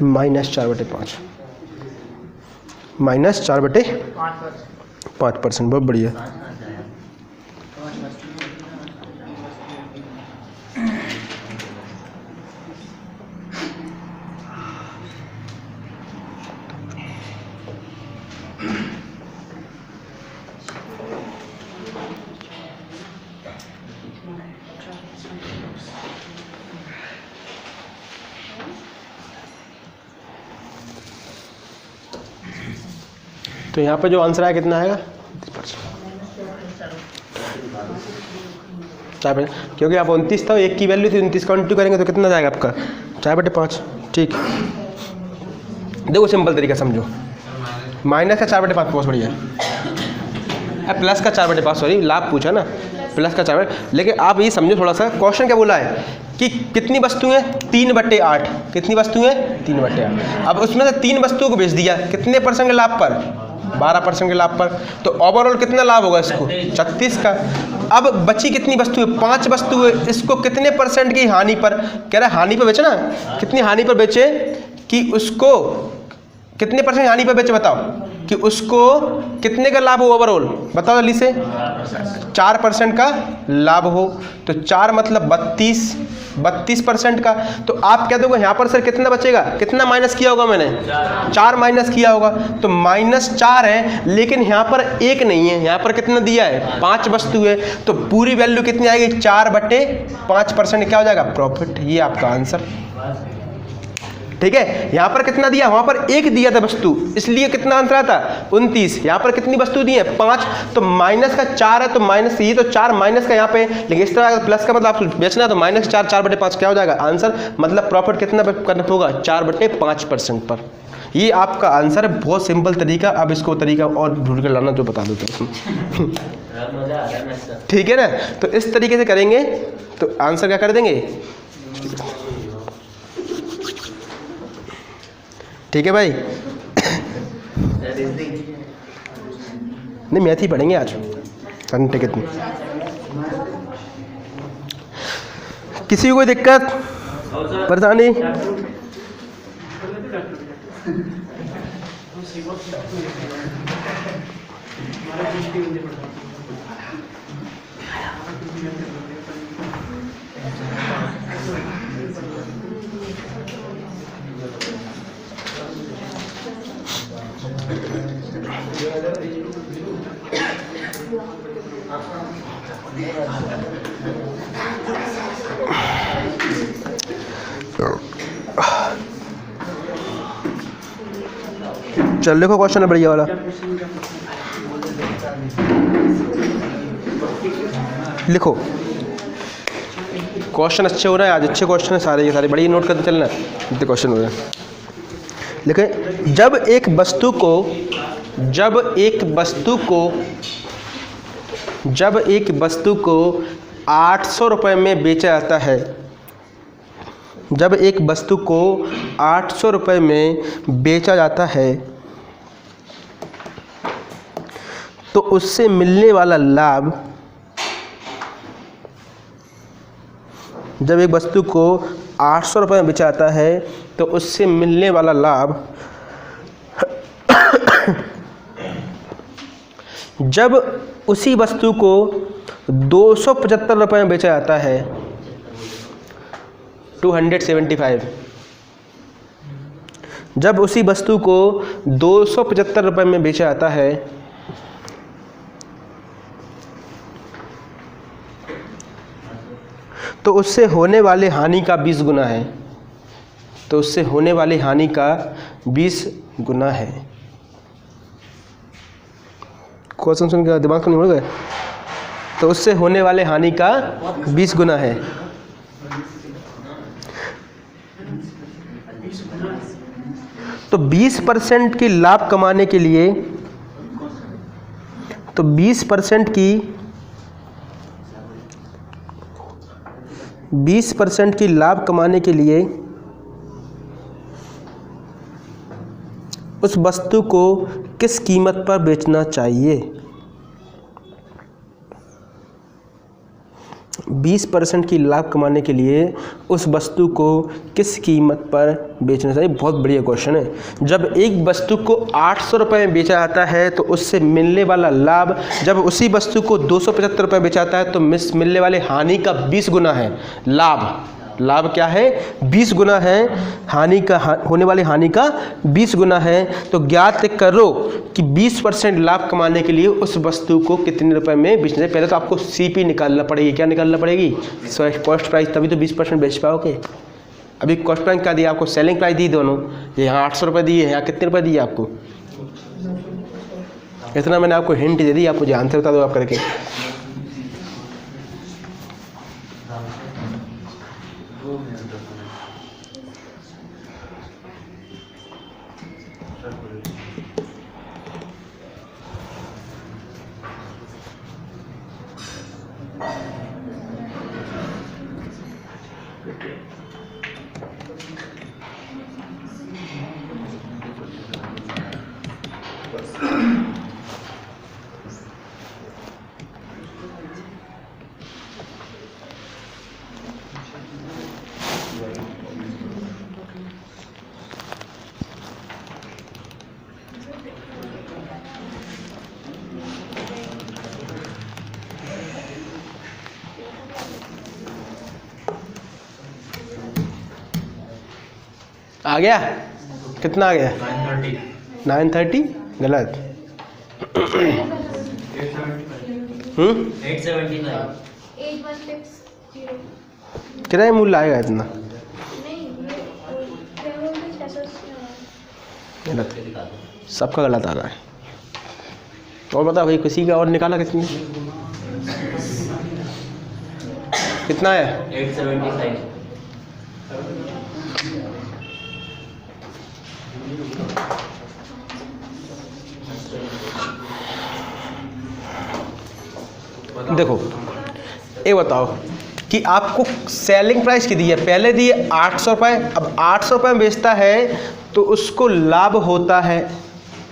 -4/5 -4/5%। बहुत बढ़िया। तो यहाँ पे जो आंसर आया कितना आएगा? 4, क्योंकि आप 29 था, एक की वैल्यू थी, 29 का 2 करेंगे तो कितना जाएगा आपका? 4/5। ठीक, देखो सिंपल तरीका समझो। माइनस का 4/5 बहुत बढ़िया है। प्लस का 4/5, सॉरी लाभ पूछा ना, प्लस का 4। लेकिन आप ये समझो थोड़ा सा, क्वेश्चन क्या बोला है कि कितनी वस्तुएं? 3/8। कितनी वस्तुएं? 3/8। अब उसमें से 3 वस्तुओं को बेच दिया, कितने % के लाभ पर? 12% के लाभ पर। तो ओवरऑल कितना लाभ होगा इसको? 36 का। अब बची कितनी वस्तुएं? 5 वस्तुएं। इसको कितने % की हानि पर? कह रहा है हानि पर बेचे ना, कितनी हानि पर बेचे कि उसको कितने % हानि पर बेचे? बताओ कि उसको कितने का लाभ हो ओवरऑल? बताओ जल्दी से। 4% का लाभ हो। तो 4 मतलब 32% का। तो आप कह दोगे यहाँ पर सर कितना बचेगा? कितना माइनस किया होगा मैंने? 4 माइनस किया होगा। तो -4 है, लेकिन यहाँ पर 1 नहीं है, यहाँ पर कितना दिया है? 5 वस्तु है। तो पूरी वैल्यू कितनी आएगी? 4/5% क्या हो जाएगा? प्रॉफिट। ये आपका आंसर। ठीक है, यहाँ पर कितना दिया? वहाँ पर 1 दिया था वस्तु, इसलिए कितना आंसर आता? 29। यहाँ पर कितनी वस्तु दी है? 5। तो माइनस का 4 है, तो माइनस, ये तो 4 माइनस का यहाँ पे, लेकिन इस तरह प्लस का मतलब आप बेचना है तो -4 4/5 क्या हो जाएगा? आंसर। मतलब प्रॉफिट कितना करना होगा? 4/5% पर। ये आपका आंसर है। बहुत सिंपल तरीका। अब इसको तरीका और ढूंढ कर लाना जो बता देता हूँ। ठीक है ना? तो इस तरीके से करेंगे तो आंसर क्या कर देंगे? ठीक है भाई। नहीं, मैथ ही पढ़ेंगे आज घंटे कितनी। किसी को कोई दिक्कत परेशानी? चल देखो क्वेश्चन है बढ़िया वाला, लिखो। क्वेश्चन अच्छे हो रहे हैं आज, अच्छे क्वेश्चन है सारे, ये सारे बढ़िया नोट करते चलना, इतने क्वेश्चन हो रहे हैं। लिखे, जब एक वस्तु को जब एक वस्तु को 800 रुपये में बेचा जाता है, जब एक वस्तु को 800 रुपये में बेचा जाता है तो उससे मिलने वाला लाभ, जब एक वस्तु को 800 रुपये में बेचा जाता है तो उससे मिलने वाला लाभ जब उसी वस्तु को 275 रुपये में बेचा जाता है, 275, जब उसी वस्तु को 275 रुपये में बेचा जाता है तो उससे होने वाले हानि का 20 गुना है, तो उससे होने वाली हानि का 20 गुना है। क्वेश्चन सुन के दिमाग को नहीं उड़ गए? तो उससे होने वाले हानि का 20 गुना है। तो 20% की लाभ कमाने के लिए, तो 20% की लाभ कमाने के लिए उस वस्तु को किस कीमत पर बेचना चाहिए? 20% की लाभ कमाने के लिए उस वस्तु को किस कीमत पर बेचना चाहिए? बहुत बढ़िया क्वेश्चन है। जब एक वस्तु को 800 रुपये में बेचा जाता है तो उससे मिलने वाला लाभ, जब उसी वस्तु को 275 रुपये में बेचा जाता है तो मिलने वाले हानि का 20 गुना है। लाभ क्या है? 20 गुना है। हानि का होने वाली हानि का 20 गुना है। तो ज्ञात करो कि 20% लाभ कमाने के लिए उस वस्तु को कितने रुपए में बेचना है। पहले तो आपको सीपी निकालना पड़ेगी। क्या निकालना पड़ेगी? कॉस्ट प्राइस, तभी तो 20% बेच पाओगे। अभी कॉस्ट प्राइस क्या दिया आपको? सेलिंग प्राइस दी दोनों। यहाँ 800 रुपये दिए, यहाँ कितने रुपये दिए आपको? इतना मैंने आपको हिंट दे दी, आप मुझे आंसर बता दो आप करके। आ गया? कितना आ गया? 930। गलत। 879। किराए मूल्य आएगा इतना? गलत, सबका गलत आ रहा है। और बता भाई, किसी का और निकाला कितने? कितना है? 875। देखो ये बताओ कि आपको सेलिंग प्राइस कितनी है? पहले दिए 800 रुपये, अब 800 रुपये में बेचता है तो उसको लाभ होता है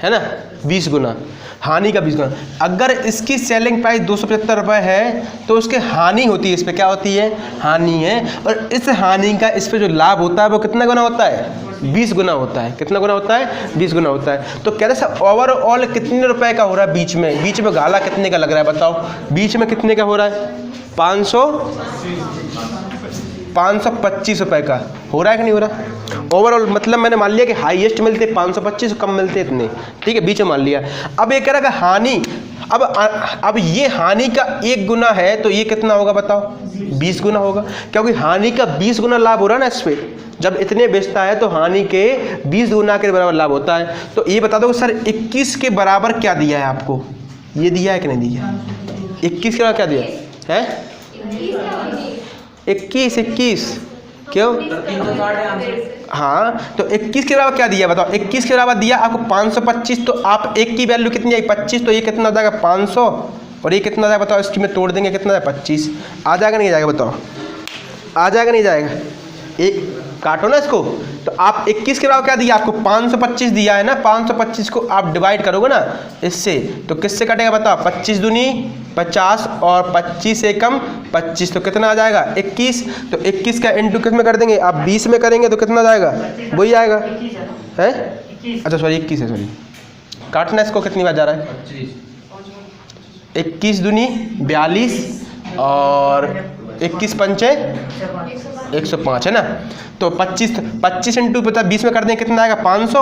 ना 20 गुना, हानि का 20 गुना। अगर इसकी सेलिंग प्राइस 275 रुपये है तो उसके हानि होती है, इस पर क्या होती है? हानि है। और इस हानि का इस पर जो लाभ होता है वो कितना गुना होता है? 20 गुना होता है। कितना गुना होता है? 20 गुना होता है। तो कह रहे सर ओवरऑल कितने रुपए का हो रहा है? बीच में गाला कितने का लग रहा है बताओ? बीच में कितने का हो रहा है? 525 रुपये का हो रहा है कि नहीं हो रहा? ओवरऑल मतलब मैंने मान लिया कि हाईएस्ट मिलते 525, कम मिलते इतने, ठीक है, बीच में मान लिया। अब ये कह रहा है हानि, अब ये हानि का 1 गुना है तो ये कितना होगा बताओ? 20 गुना होगा, क्योंकि हानि का 20 गुना लाभ हो रहा है ना इस पर। जब इतने बेचता है तो हानि के 20 गुना के बराबर लाभ होता है। तो ये बता दो सर 21 के बराबर क्या दिया है आपको? ये दिया है कि नहीं दिया? 21 के बराबर क्या दिया है? 21 क्यों? हाँ, तो 21 के बराबर क्या दिया बताओ? 21 के बराबर दिया आपको 525। तो आप एक की वैल्यू कितनी आई? 25। तो ये कितना हो जाएगा? 500 और ये कितना जाएगा बताओ, इसकी में तोड़ देंगे कितना जाएगा 25, आ जाएगा नहीं जाएगा बताओ, आ जाएगा नहीं जाएगा, एक काटो ना इसको, तो आप 21 के बराबर क्या दिया आपको 525 दिया है ना, 525 को आप डिवाइड करोगे ना इससे, तो किससे कटेगा बताओ, 25 दूनी 50 और 25 एकम 25, तो कितना आ जाएगा 21, तो 21 का इंटू किस में कर देंगे आप 20 में करेंगे तो कितना जाएगा वही आएगा है, अच्छा सॉरी 21 है, सॉरी काटना इसको, कितनी बार जा रहा है 21 दूनी 42 और 21 पंचे 105 है ना, तो 25 इंटू 20 में कर दें कितना आएगा 500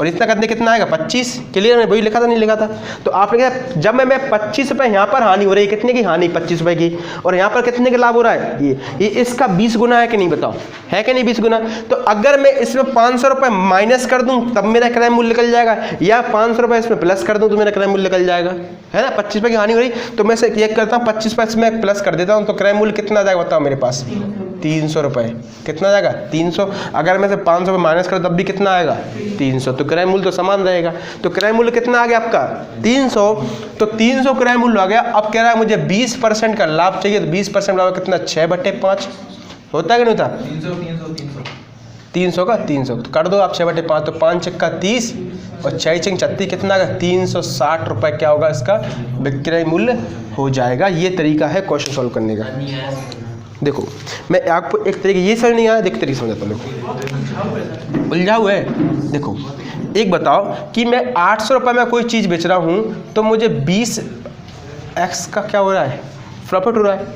और इतना कर दें कितना आएगा 25, क्लियर है, वही लिखा था नहीं लिखा था, तो आपने कहा जब मैं 25 रुपये यहाँ पर हानि हो रही है, कितने की हानि 25 रुपये की, और यहाँ पर कितने का लाभ हो रहा है ये इसका 20 गुना है कि नहीं बताओ, है कि नहीं 20 गुना, तो अगर मैं इसमें 500 रुपये माइनस कर दूँ तब मेरा क्रय मूल्य निकल जाएगा, या 500 रुपये इसमें प्लस कर दूँ तो मेरा क्रय मूल्य निकल जाएगा, है ना, 25 रुपये की हानि हो रही, तो मैं से एक करता हूँ 25 रुपये इसमें प्लस कर देता हूँ, तो क्रय मूल्य कितना आ जाएगा बताओ मेरे पास 300 रुपये, कितना जाएगा 300, अगर मैं से 500 रुपये माइनस करूँ तब भी कितना आएगा 300, तो क्रय मूल्य तो समान रहेगा, तो क्रय मूल्य कितना आ गया आपका 300, तो 300 क्रय मूल्य आ गया। अब कह रहा है मुझे 20% का लाभ चाहिए, तो 20% लाभ कितना 6/5 होता है कि नहीं होता, 300 का 300 तो कर दो आप 6/5, तो 5 चक्का 30 और 6 चंग 36 कितना आएगा 360 रुपये क्या होगा इसका विक्रय मूल्य हो जाएगा। ये तरीका है क्वेश्चन सॉल्व करने का। देखो मैं आपको एक तरीके ये समझ नहीं आया, देखो तरीके समझाता हूँ, देखो उलझा हुआ है। देखो एक बताओ कि मैं 800 रुपये में कोई चीज़ बेच रहा हूँ तो मुझे 20x का क्या हो रहा है प्रॉफिट हो रहा है,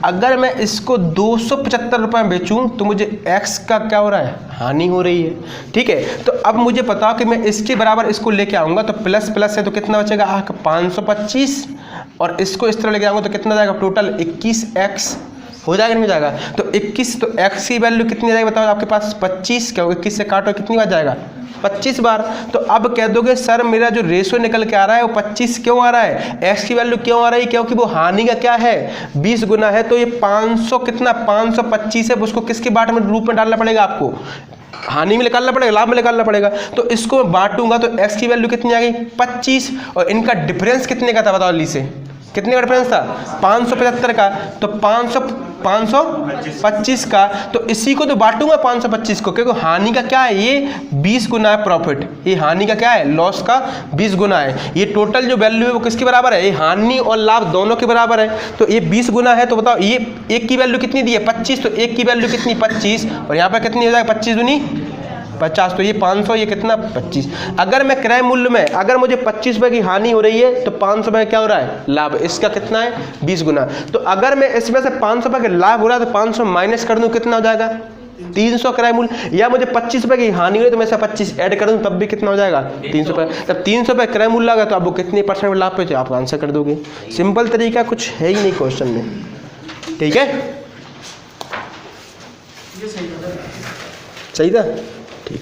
अगर मैं इसको 275 रुपये में बेचूं तो मुझे x का क्या हो रहा है हानि हो रही है, ठीक है। तो अब मुझे बताओ कि मैं इसके बराबर इसको लेके आऊँगा तो प्लस प्लस है तो कितना बचेगा 525 और इसको इस तरह लेके आऊँगा तो कितना जाएगा टोटल 21x हो जाएगा नहीं हो जाएगा, तो 21 तो x की वैल्यू कितनी आ जाएगी बताओ आपके पास 25, क्या 21 से काटो कितनी बार जाएगा 25 बार। तो अब कह दोगे सर मेरा जो रेशो निकल के आ रहा है वो 25 क्यों आ रहा है, x की वैल्यू क्यों आ रही है, क्योंकि वो हानि का क्या है 20 गुना है, तो ये 500 कितना 525 है, उसको किसके बाट में रूप में डालना पड़ेगा आपको, हानि में निकालना पड़ेगा लाभ में निकालना पड़ेगा, तो इसको मैं बांटूंगा तो x की वैल्यू कितनी आ गई 25 और इनका डिफरेंस कितने का था बताओ ली से, कितने का डिफरेंस था 575 का, तो 525 का, तो इसी को तो बांटूंगा 525 को, क्योंकि हानि का क्या है ये 20 गुना है प्रॉफिट, ये हानि का क्या है लॉस का 20 गुना है, ये टोटल जो वैल्यू है वो किसके बराबर है, ये हानि और लाभ दोनों के बराबर है, तो ये 20 गुना है, तो बताओ ये एक की वैल्यू कितनी दी है 25, तो एक की वैल्यू कितनी 25 और यहाँ पर कितनी हो जाएगा 25 दूनी 50, तो ये 500 ये कितना 25। अगर मैं क्रय मूल्य में अगर मुझे 25 रुपये की हानि हो रही है तो 500 रुपये क्या हो रहा है लाभ, इसका कितना है 20 गुना, तो अगर मैं इसमें से 500 रुपये का लाभ हो रहा है तो 500 माइनस कर दूं कितना हो जाएगा 300 क्रय मूल्य, या मुझे 25 रुपये की हानि हुई तो मैं से 25 ऐड कर दूं तब भी कितना हो जाएगा 300 रुपये, तब 300 रुपये क्रय मूल्य लगा तो आप वो कितने परसेंट लाभ पे थे आप आंसर कर दोगे। सिंपल तरीका कुछ है ही नहीं क्वेश्चन में, ठीक है सही था ठीक।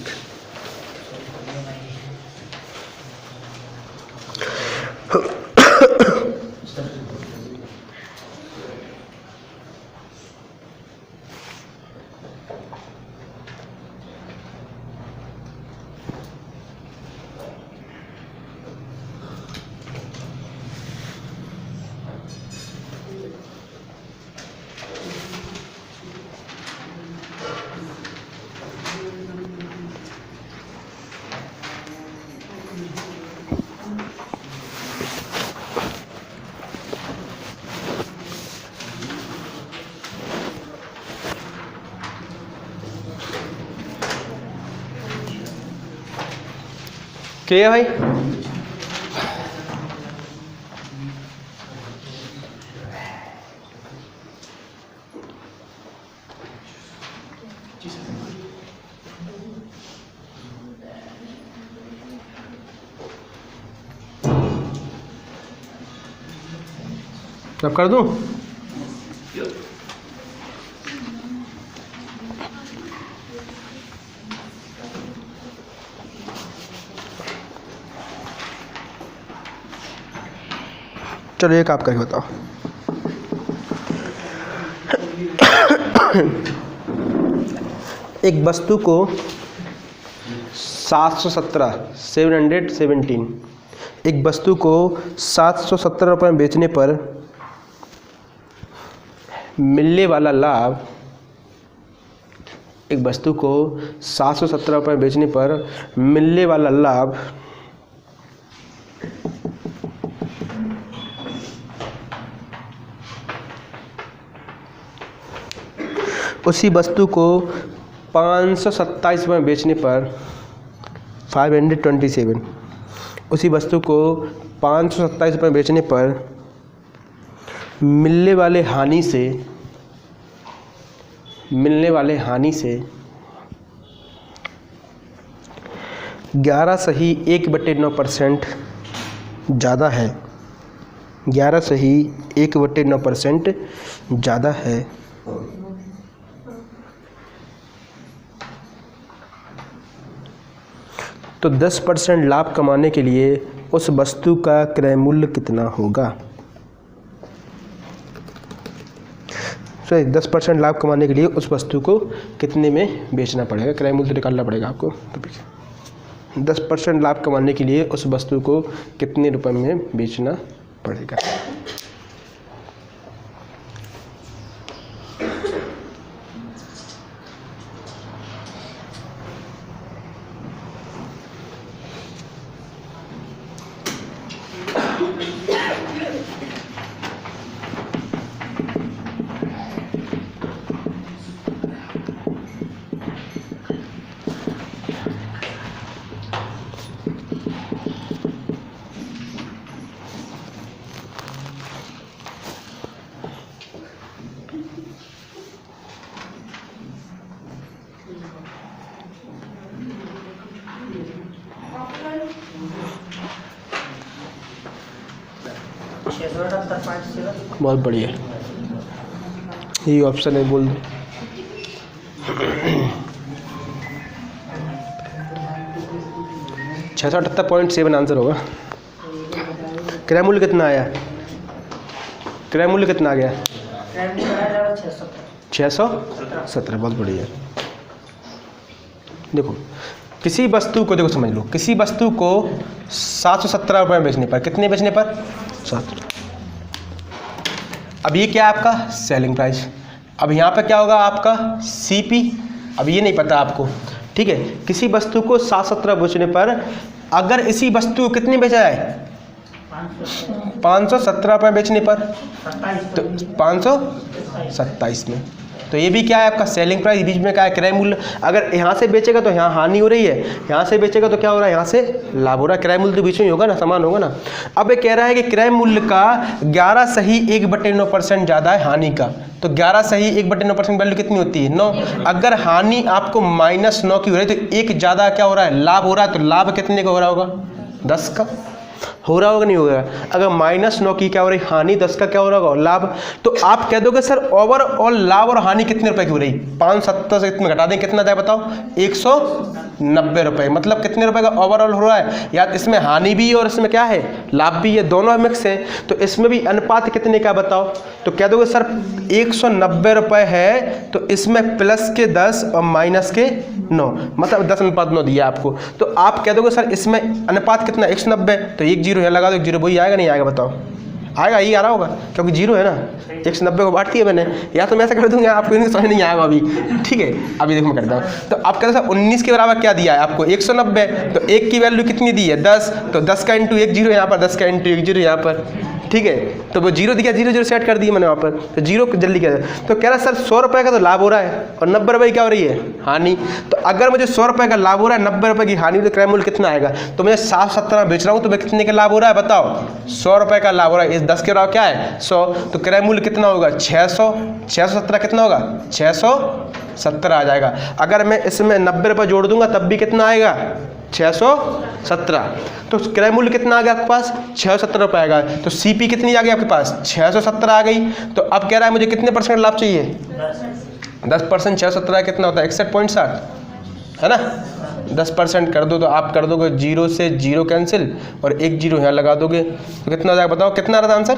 क्लियर भाई, अब कर दूं चलो एक आप करके बताओ। एक वस्तु को 717 एक वस्तु को 717 रुपये में बेचने पर मिलने वाला लाभ, एक वस्तु को 717 रुपये में बेचने पर मिलने वाला लाभ उसी वस्तु को 527 रुपये में बेचने पर 527, उसी वस्तु को 527 रुपये में बेचने पर मिलने वाले हानि से 11.1/9% ज़्यादा है, 11.1/9% ज़्यादा है। तो 10% लाभ कमाने के लिए उस वस्तु का क्रय मूल्य कितना होगा? तो 10% लाभ कमाने के लिए उस वस्तु को कितने में बेचना पड़ेगा, क्रय मूल्य निकालना पड़ेगा आपको। तो 10% लाभ कमाने के लिए उस वस्तु को कितने रुपए में बेचना पड़ेगा? बहुत बढ़िया, यही ऑप्शन है, बोल दो। $678.7 आंसर होगा। क्रय मूल्य कितना आया? क्रय मूल्य कितना आ गया? 617। बहुत बढ़िया। देखो किसी वस्तु को, देखो समझ लो, किसी वस्तु को 717 रुपये में बेचने पर, कितने बेचने पर? 7। अब ये क्या है आपका सेलिंग प्राइस। अब यहाँ पे क्या होगा आपका सीपी, अब ये नहीं पता आपको, ठीक है। किसी वस्तु को 717 बेचने पर अगर इसी वस्तु को कितने बेचा है? 517 रुपये बेचने पर, तो 527 में, तो ये भी क्या है आपका सेलिंग प्राइस। बीच में क्या है? क्रय मूल्य। अगर यहाँ से बेचेगा तो यहाँ हानि हो रही है, यहाँ से बेचेगा तो क्या हो रहा है? यहाँ से लाभ हो रहा है। क्रय मूल्य तो बीच में ही होगा ना, समान होगा ना। अब ये कह रहा है कि क्रय मूल्य का 11.1/9% ज़्यादा है हानि का, तो 11.1/9% वैल्यू कितनी होती है? 9। अगर हानि आपको -9 की हो रही है तो एक ज़्यादा क्या हो रहा है? लाभ हो रहा है। तो लाभ कितने का हो रहा होगा? 10 का हो रहा होगा, नहीं होगा? अगर -9 की क्या हो रही हानि, 10 का क्या हो रहा होगा? लाभ। तो आप कह दोगे सर ओवरऑल लाभ और हानि कितने रुपए की हो रही? 570 से कितने घटा दें, कितना जाए बताओ? 190 रुपये। मतलब कितने रुपए का ओवरऑल हो रहा है? यार इसमें हानि भी है और इसमें क्या है? लाभ भी है, दोनों मिक्स है। तो इसमें भी अनुपात कितने का बताओ? तो कह दोगे सर 190 रुपये है तो इसमें प्लस के 10 और माइनस के 9, मतलब 10:9 दिया आपको। तो आप कह दोगे सर इसमें अनुपात कितना? 190। तो एक जीरो यहाँ लगा दो, एक जीरो वही आएगा, नहीं आएगा बताओ? आएगा, यही आ रहा होगा क्योंकि जीरो है ना। 190 को बांट दिया मैंने, या तो मैं ऐसा कर दूंगा आपको समझ नहीं आएगा अभी, ठीक है। अभी देखो मैं करता हूँ। तो आप कहते हैं 19 के बराबर क्या दिया है आपको? 190। तो एक की वैल्यू कितनी दी है? 10। तो 10 का इंटू एक जीरो यहाँ पर, 10 का इंटू एक जीरो यहाँ पर, ठीक है। तो वो जीरो दिया, 0 सेट कर दिया मैंने वहाँ पर, तो जीरो जल्दी क्या। तो कह रहा है सर 100 रुपये का तो लाभ हो रहा है और 90 रुपये क्या हो रही है? हानि। तो अगर मुझे 100 रुपये का लाभ हो रहा है, 90 रुपये की हानि, तो क्रय मूल्य कितना आएगा? तो मुझे 717 बेच रहा हूँ, तो मैं कितने का लाभ हो रहा है बताओ? 100 रुपये का लाभ हो रहा है। इस 10 के बराबर क्या है? 100। तो क्रय मूल्य कितना होगा? 600। 617 कितना होगा? 617 आ जाएगा। अगर मैं इसमें 90 रुपये जोड़ दूंगा तब भी कितना आएगा? 617। तो क्रय मूल्य कितना आ गया आपके पास? 617 रुपये आएगा। तो सीपी कितनी आ गई आपके पास? 617 आ गई। तो अब कह रहा है मुझे कितने % लाभ चाहिए? 10%। 617 कितना होता है? 61.60 है ना। 10% कर दो तो आप कर दोगे 0 से 0 कैंसिल और एक जीरो यहाँ लगा दोगे तो कितना हो जाएगा बताओ? कितना आ रहा था आंसर?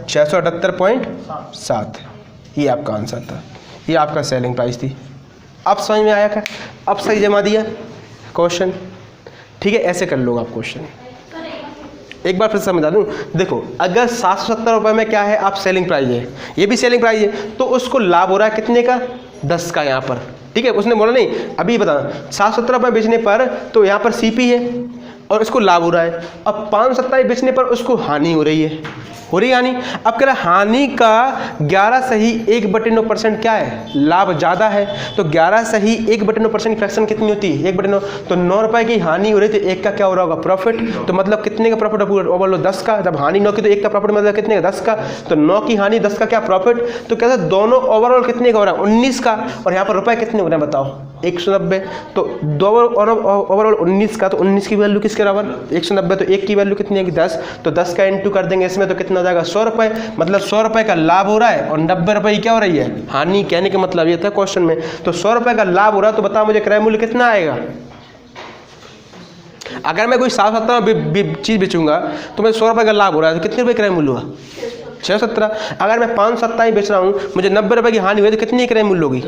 678.7। ये आपका आंसर था, ये आपका सेलिंग प्राइस थी। अब समझ में आया क्या? अब सही जमा दिया क्वेश्चन, ठीक है। ऐसे कर लो आप क्वेश्चन। एक बार फिर समझा दूँ, देखो अगर 770 रुपये में क्या है आप सेलिंग प्राइस है, ये भी सेलिंग प्राइस है, तो उसको लाभ हो रहा है कितने का, 10 का यहाँ पर, ठीक है। उसने बोला नहीं, अभी बता 770 रुपये बेचने पर तो यहाँ पर सीपी है और इसको लाभ हो रहा है। अब 527 बेचने पर उसको हानि हो रही है, हानि। अब कह रहा है हानि का 11 सही 1/9% क्या है, लाभ ज़्यादा है। तो 11 सही 1/9% की फ्रैक्शन कितनी होती है, 1/9। तो 9 रुपये की हानि हो रही थी, 1 का क्या हो रहा होगा, प्रॉफिट। तो मतलब कितने का प्रॉफिट ओवरऑल 10 का, जब हानि 9 की तो 1 का प्रॉफिट मतलब कितने का, 10 का। तो 9 की हानि 10 का क्या प्रॉफिट। तो कहते हैं दोनों ओवरऑल कितने का हो रहा है, 19 का। और यहाँ पर रुपये कितने हो रहे हैं बताओ, 190। तो दो ओवरऑल 19 का, तो 19 की वैल्यू किसके बराबर, 190। तो 1 की वैल्यू कितनी है, 10। तो 10 का इंटू कर देंगे इसमें, तो कितना हो जाएगा, 100 रुपये। मतलब 100 रुपये का लाभ हो रहा है और 90 रुपये की क्या हो रही है, हानि। कहने का मतलब ये था क्वेश्चन में। तो 100 रुपये का लाभ हो रहा है, तो बताओ मुझे क्रय मूल्य कितना आएगा। अगर मैं कोई 770 चीज़ बेचूंगा तो मुझे 100 रुपये का लाभ हो रहा है, तो कितने रुपये क्रय मूल्य हुआ, 617। अगर मैं 527 बेच रहा हूँ, मुझे 90 रुपये की हानि हुई, तो कितनी क्रय मूल्य होगी,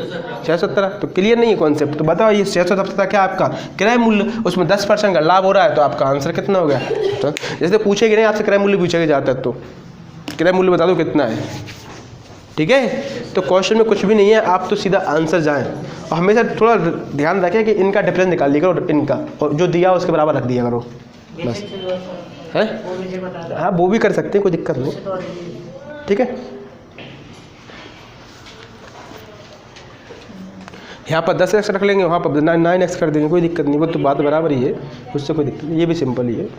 617। तो क्लियर नहीं है कॉन्सेप्ट। तो बताओ ये 617 क्या आपका क्रय मूल्य, उसमें 10% का लाभ हो रहा है, तो आपका आंसर कितना हो गया। तो जैसे पूछेगी नहीं आपसे, क्रय मूल्य पूछेगा जाता है, तो क्रय मूल्य बता दो कितना है, ठीक है। तो क्वेश्चन में कुछ भी नहीं है, आप तो सीधा आंसर जाएं। और हमेशा थोड़ा ध्यान रखें कि इनका डिफरेंस निकाल लिया करो, इनका और जो दिया उसके बराबर रख दिया करो बस, है। हाँ वो भी कर सकते हैं, कोई दिक्कत नहीं, ठीक है। यहाँ पर 10x रख लेंगे, वहाँ पर 9x कर देंगे, कोई दिक्कत नहीं, वो तो बात बराबर ही है, उससे कोई दिक्कत नहीं, ये भी सिंपल ही है।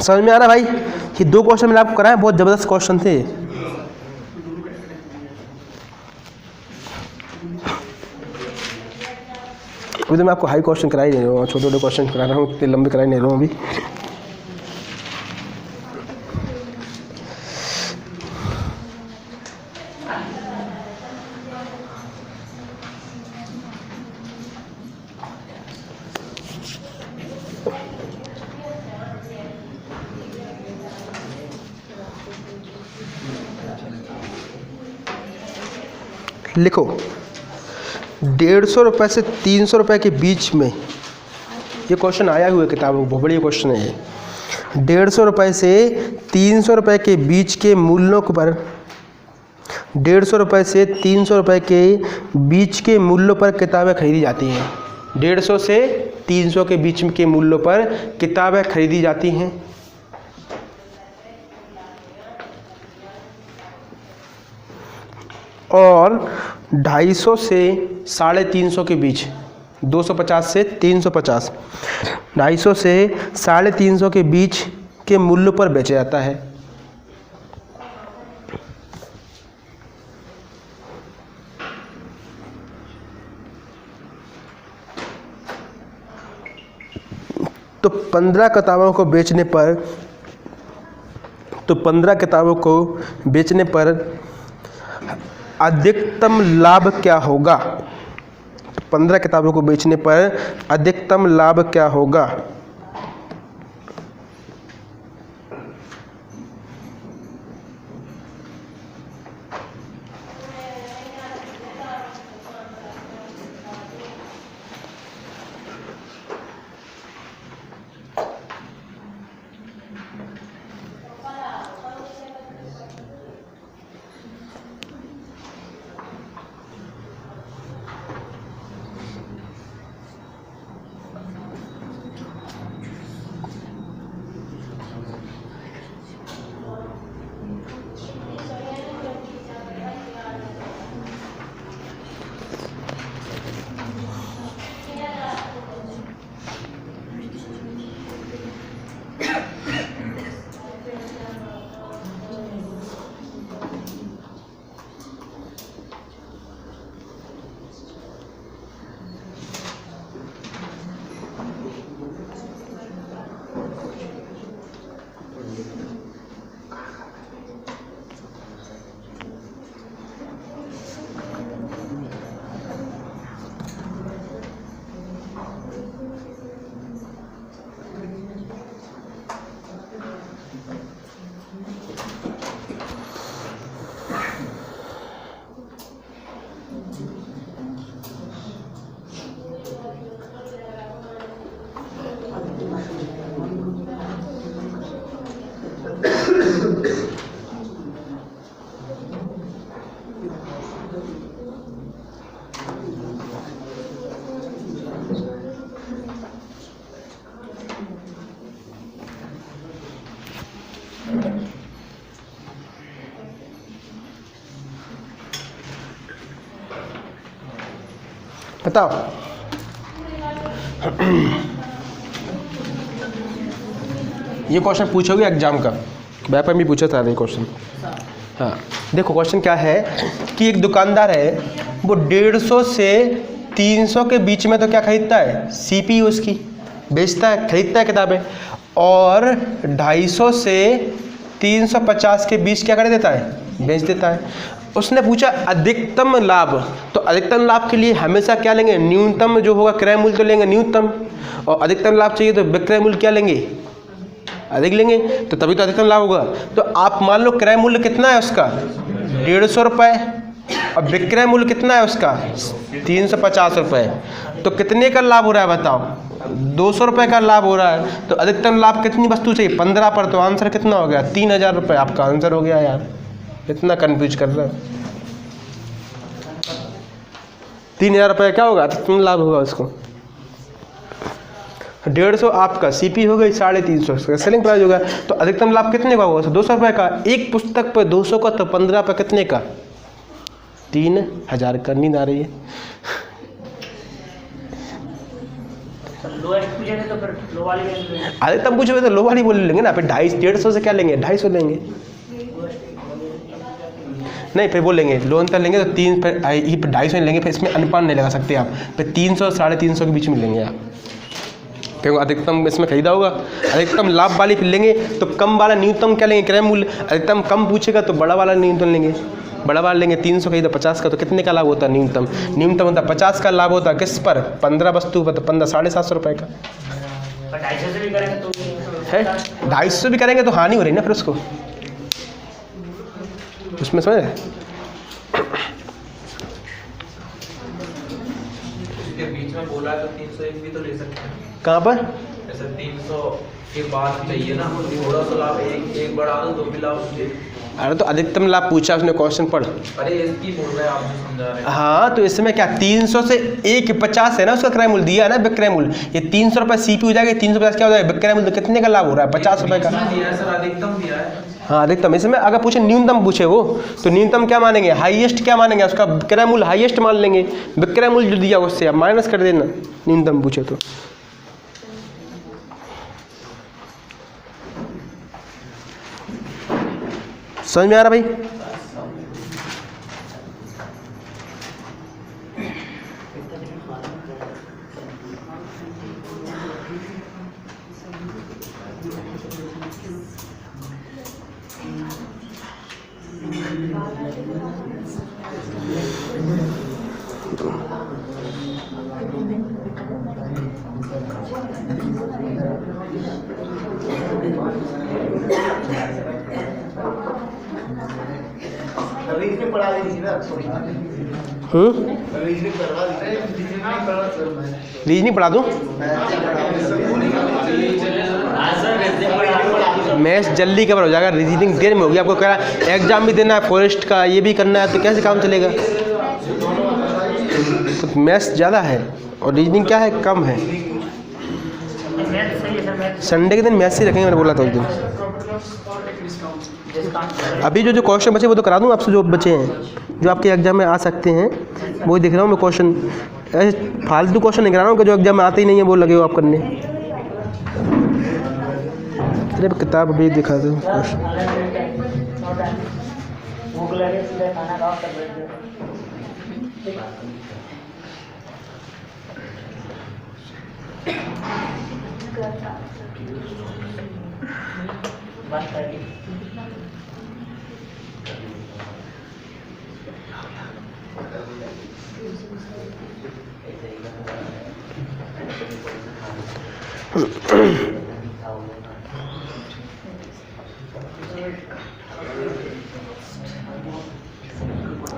समझ में आ रहा भाई, ये 2 क्वेश्चन मैंने आपको कराया, बहुत ज़बरदस्त क्वेश्चन थे। अभी तो मैं आपको हाई क्वेश्चन करा ही नहीं रहा हूँ, छोटे छोटे क्वेश्चन करा रहा हूँ, इतने लंबे करा ही नहीं रहा हूँ अभी। लिखो 150 रुपये से 300 रुपये के बीच में, ये क्वेश्चन आया हुआ है किताबों में, बहुत बढ़िया क्वेश्चन है ये। 150 रुपये से 300 रुपये के बीच के मूल्यों पर, 150 रुपये से 300 रुपये के बीच के मूल्यों पर किताबें खरीदी जाती हैं। 150 से 300 के बीच के मूल्यों पर किताबें खरीदी जाती हैं। और 250 से 350 के बीच, 250 से 350, 250 से 350 के बीच के मूल्य पर बेचा जाता है। तो 15 किताबों को बेचने पर, तो 15 किताबों को बेचने पर अधिकतम लाभ क्या होगा। 15 किताबों को बेचने पर अधिकतम लाभ क्या होगा। बताओ। ये क्वेश्चन पूछोगे एग्जाम का, पेपर में पूछा था ये क्वेश्चन। हाँ देखो क्वेश्चन क्या है कि एक दुकानदार है, वो 150 से 300 के बीच में तो क्या खरीदता है, सीपी उसकी बेचता है, खरीदता है किताबें, और 250 से 350 के बीच क्या कर देता है, बेच देता है। उसने पूछा अधिकतम लाभ, तो अधिकतम लाभ के लिए हमेशा क्या लेंगे, न्यूनतम जो होगा क्रय मूल्य तो लेंगे न्यूनतम, और अधिकतम लाभ चाहिए तो विक्रय मूल्य क्या लेंगे, अधिक लेंगे, तो तभी तो अधिकतम लाभ होगा। तो आप मान लो क्रय मूल्य कितना है उसका 150 रुपये, और विक्रय मूल्य कितना है उसका 350 रुपये, तो कितने का लाभ हो रहा है बताओ, 200 रुपये का लाभ हो रहा है। तो अधिकतम लाभ कितनी वस्तु चाहिए, 15 पर, तो आंसर कितना हो गया 3000 रुपये, आपका आंसर हो गया। यार इतना कंफ्यूज कर रहे हो, 3000 रुपये क्या होगा, अधिकतम लाभ होगा उसको। 150 आपका सीपी हो गई, 350 सेलिंग प्राइस होगा, तो अधिकतम लाभ कितने का होगा, 200 रुपये का। एक पुस्तक पर 200 का, तो 15 पर कितने का, 3000 का। नींद आ रही है। तो फिर लो वाली अधिकतम पूछोगे तो लो वाली बोल लेंगे ना, फिर 150 से क्या लेंगे, 250 लेंगे, नहीं फिर बोलेंगे लोन तक लेंगे तो 3 फिर 250 लेंगे, फिर इसमें अनुपात नहीं लगा सकते आप, फिर 300 350 के बीच में लेंगे आप, क्योंकि अधिकतम इसमें खरीदा होगा। अधिकतम लाभ वाली फिर लेंगे तो कम वाला न्यूनतम क्या लेंगे, क्रय मूल्य। अधिकतम कम पूछेगा तो बड़ा वाला न्यूनतम लेंगे, बड़ा वाला लेंगे 300 खरीदा 50 का, तो कितने का लाभ होता है न्यूनतम, न्यूनतम होता है 50 का लाभ होता है किस पर, 15 वस्तु पर, तो 750 रुपये का 250 से भी करेंगे तो है, 250 भी करेंगे तो हानि हो रही ना फिर उसको, उसमें समझ रहे। इसके बीच में बोला है तो 301 भी तो ले सकते हैं। कहाँ पर, जैसे 300 के बाद चाहिए ना, थोड़ा सा लाभ एक बढ़ा दो तो भी लाभ मुझे। अरे तो अधिकतम लाभ पूछा उसने, क्वेश्चन पढ़। अरे इसकी बोल रहे हैं आप जो समझा रहे हैं। हाँ तो इसमें क्या 300 से 150 है ना उसका क्रय मूल्य दिया है ना, विक्रय मूल्य, ये 300 रुपये सीपी हो जाएगा, 350 क्या हो जाएगा विक्रय मूल्य, कितने का लाभ हो रहा है 50 रुपये का। दिया है सर, अधिकतम दिया है। हाँ अधिकतम, इसमें अगर पूछे न्यूनतम पूछे वो, तो न्यूनतम क्या मानेंगे, हाईएस्ट क्या मानेंगे, उसका विक्रय मूल्य हाईएस्ट मान लेंगे, विक्रय मूल्य जो दिया उससे आप माइनस कर देना, न्यूनतम पूछे तो। समझ में आ रहा भाई। रीजनिंग पढ़ा दूँ, मैथ्स जल्दी कवर हो जाएगा, रीजनिंग देर में होगी। आपको कह रहा है एग्जाम भी देना है फॉरेस्ट का, ये भी करना है, तो कैसे काम चलेगा। तो मैथ्स ज़्यादा है और रीजनिंग क्या है, कम है। संडे के दिन मैथ्स ही रखेंगे, मैंने बोला था उस दिन। अभी जो क्वेश्चन बचे वो तो करा दूँ आपसे, जो बचे हैं जो आपके एग्जाम में आ सकते हैं, वो दिख रहा हूँ मैं क्वेश्चन। ऐसे फालतू क्वेश्चन नहीं करा रहा हूँ कि जो एग्जाम में आते ही नहीं है वो लगे हो आप करने। अरे किताब अभी दिखा दो क्वेश्चन।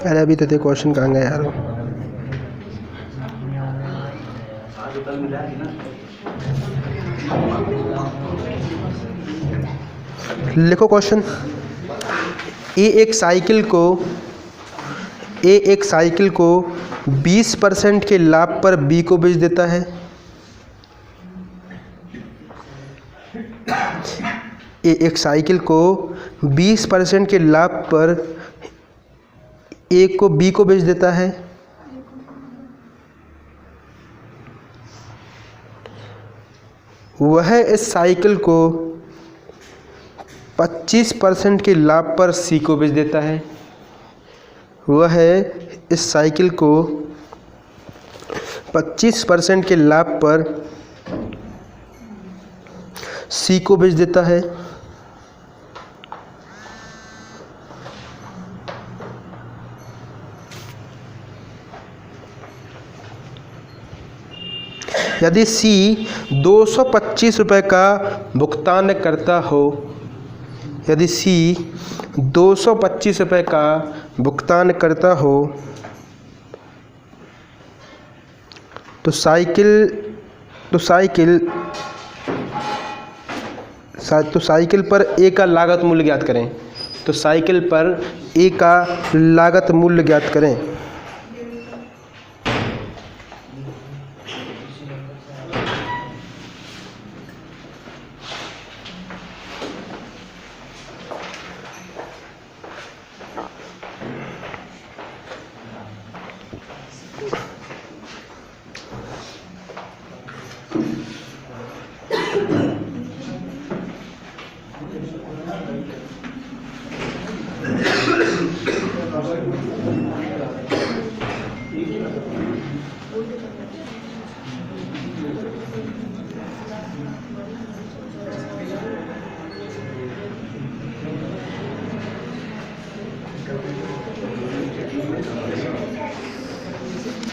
अरे अभी तो थे क्वेश्चन, कहाँ गए यार। लिखो क्वेश्चन। ए एक साइकिल को 20% के लाभ पर बी को बेच देता है। ए एक साइकिल को 20% के लाभ पर ए को बी को बेच देता है। वह इस साइकिल को 25% के लाभ पर सी को बेच देता है। वह इस साइकिल को 25% के लाभ पर सी को बेच देता है। यदि सी 225 रुपये का भुगतान करता हो, यदि सी 225 रुपये का भुगतान करता हो तो साइकिल पर ए का लागत मूल्य ज्ञात करें। तो साइकिल पर ए का लागत मूल्य ज्ञात करें।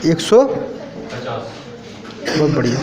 एक 150। बहुत बढ़िया।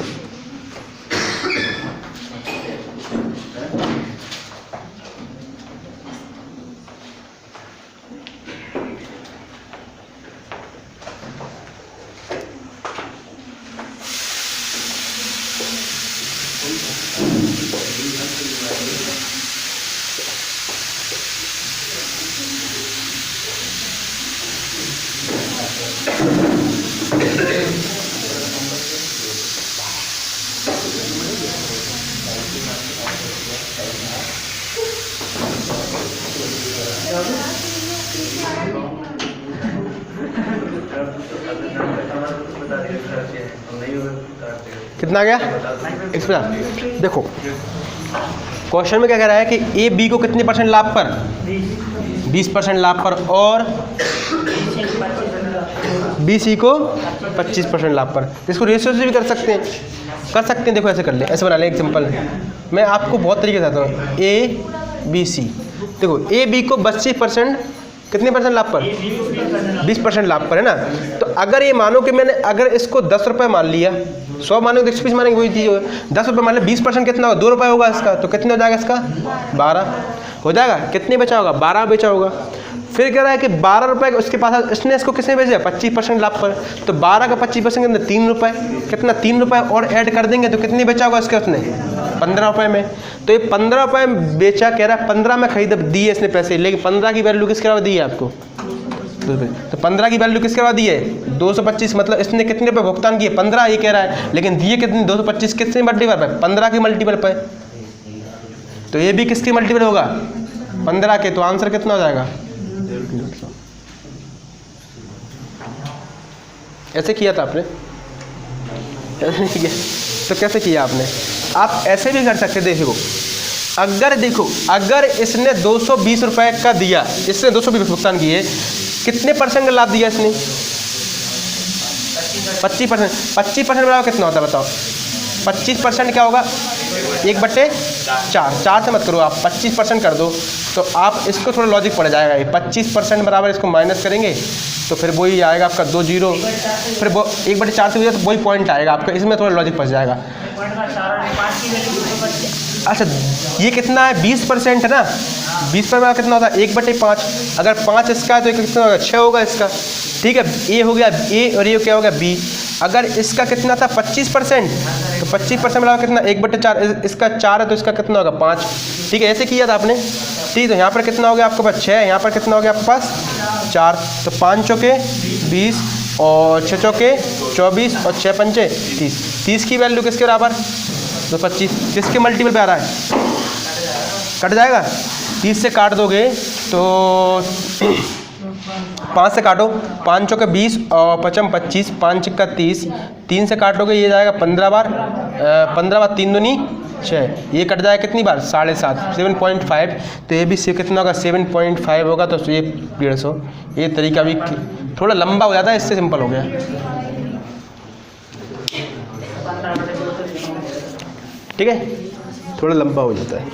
कितना आ गया? 150। देखो क्वेश्चन में क्या कह रहा है कि ए बी को कितने परसेंट लाभ पर? 20% लाभ पर, और बी सी को 25% लाभ पर। इसको रेशियो से भी कर सकते हैं। देखो ऐसे कर ले, ऐसे बना ले। एक सिंपल मैं आपको बहुत तरीके से बताता हूँ। ए बी सी, देखो ए बी को 25% कितने परसेंट लाभ पर? 20% लाभ पर, है ना। तो अगर ये मानो कि मैंने अगर इसको 10 रुपये मान लिया, 100 मानेंगे तो 120 मानेंगे, वही चीज़ होगा। 10 रुपये मान लिया, 20% कितना होगा? 2 रुपये होगा इसका। तो कितने हो जाएगा इसका? 12 हो जाएगा। कितने बचा होगा? 12 बेचा होगा। फिर कह रहा है कि 12 रुपये उसके पास, इसने इसको किसने बेचा? 25% लाभ पर। तो 12 का 25% कितना? 3 रुपये। कितना? 3 रुपये और ऐड कर देंगे तो कितने बचा होगा इसके? उसने 15 रुपये में। तो ये 15 रुपये बेचा, कह रहा है 15 में खरीद दिए इसने पैसे, लेकिन 15 की वैल्यू किसके अलावा दी है आपको? तो 15 की वैल्यू किसके बाद दी है? 225। मतलब इसने कितने पे भुगतान किए? 15 ये कह रहा है, लेकिन दिए कितने? 225। कितने मल्टीपल पे? 15 की मल्टीपल पे। तो ये भी किसकी मल्टीपल होगा? 15 के। तो आंसर कितना हो जाएगा? 150। ऐसे किया था आपने? ऐसे नहीं किया तो कैसे किया आपने? आप ऐसे भी कर सकते। देखो अगर इसने 220 रुपये का दिया, इसने 220 भुगतान किए, कितने परसेंट का लाभ दिया इसने? 25%। 25% बराबर कितना होता है बताओ? 25% क्या होगा? 1/4। 4 से मत करो आप, 25% कर दो। तो आप इसको थोड़ा लॉजिक पड़ जाएगा। ये 25% बराबर इसको माइनस करेंगे तो फिर वही आएगा आपका 2 0। फिर 1/4 से हो जाए तो वही पॉइंट आएगा आपका। इसमें थोड़ा लॉजिक फंस जाएगा। अच्छा ये कितना है? 20% है ना। 20% कितना होता है? 1/5। अगर 5 इसका है तो कितना होगा? 6 होगा इसका। ठीक है, ए हो गया ए, और ये क्या हो गया? बी। अगर इसका कितना था? 25%, तो 25% बराबर कितना? 1/4। इसका 4 है तो इसका कितना होगा? 5। ठीक है, ऐसे किया था आपने। ठीक, तो यहाँ पर कितना हो गया आपके पास? 6। यहाँ पर कितना हो गया आपके पास? 4। तो 5 चौके 20 और 6 चौके 24 और 6 पंचे 30। 30 की वैल्यू किसके बराबर? 225। किसके मल्टीपल पे आ रहा है? कट जाएगा। 30 से काट दोगे तो 5 से काटो, 5 चौके 20 और 5 25, 5 का 30, 3 से काटोगे ये जाएगा 15 बार, 15 बार 3 दूनी 6, ये कट जाए कितनी बार 7.5, 7.5, तो ये भी कितना होगा 7.5 होगा, तो ये 150। ये तरीका भी थोड़ा लंबा हो जाता है, इससे सिंपल हो गया। ठीक है, थोड़ा लंबा हो जाता है।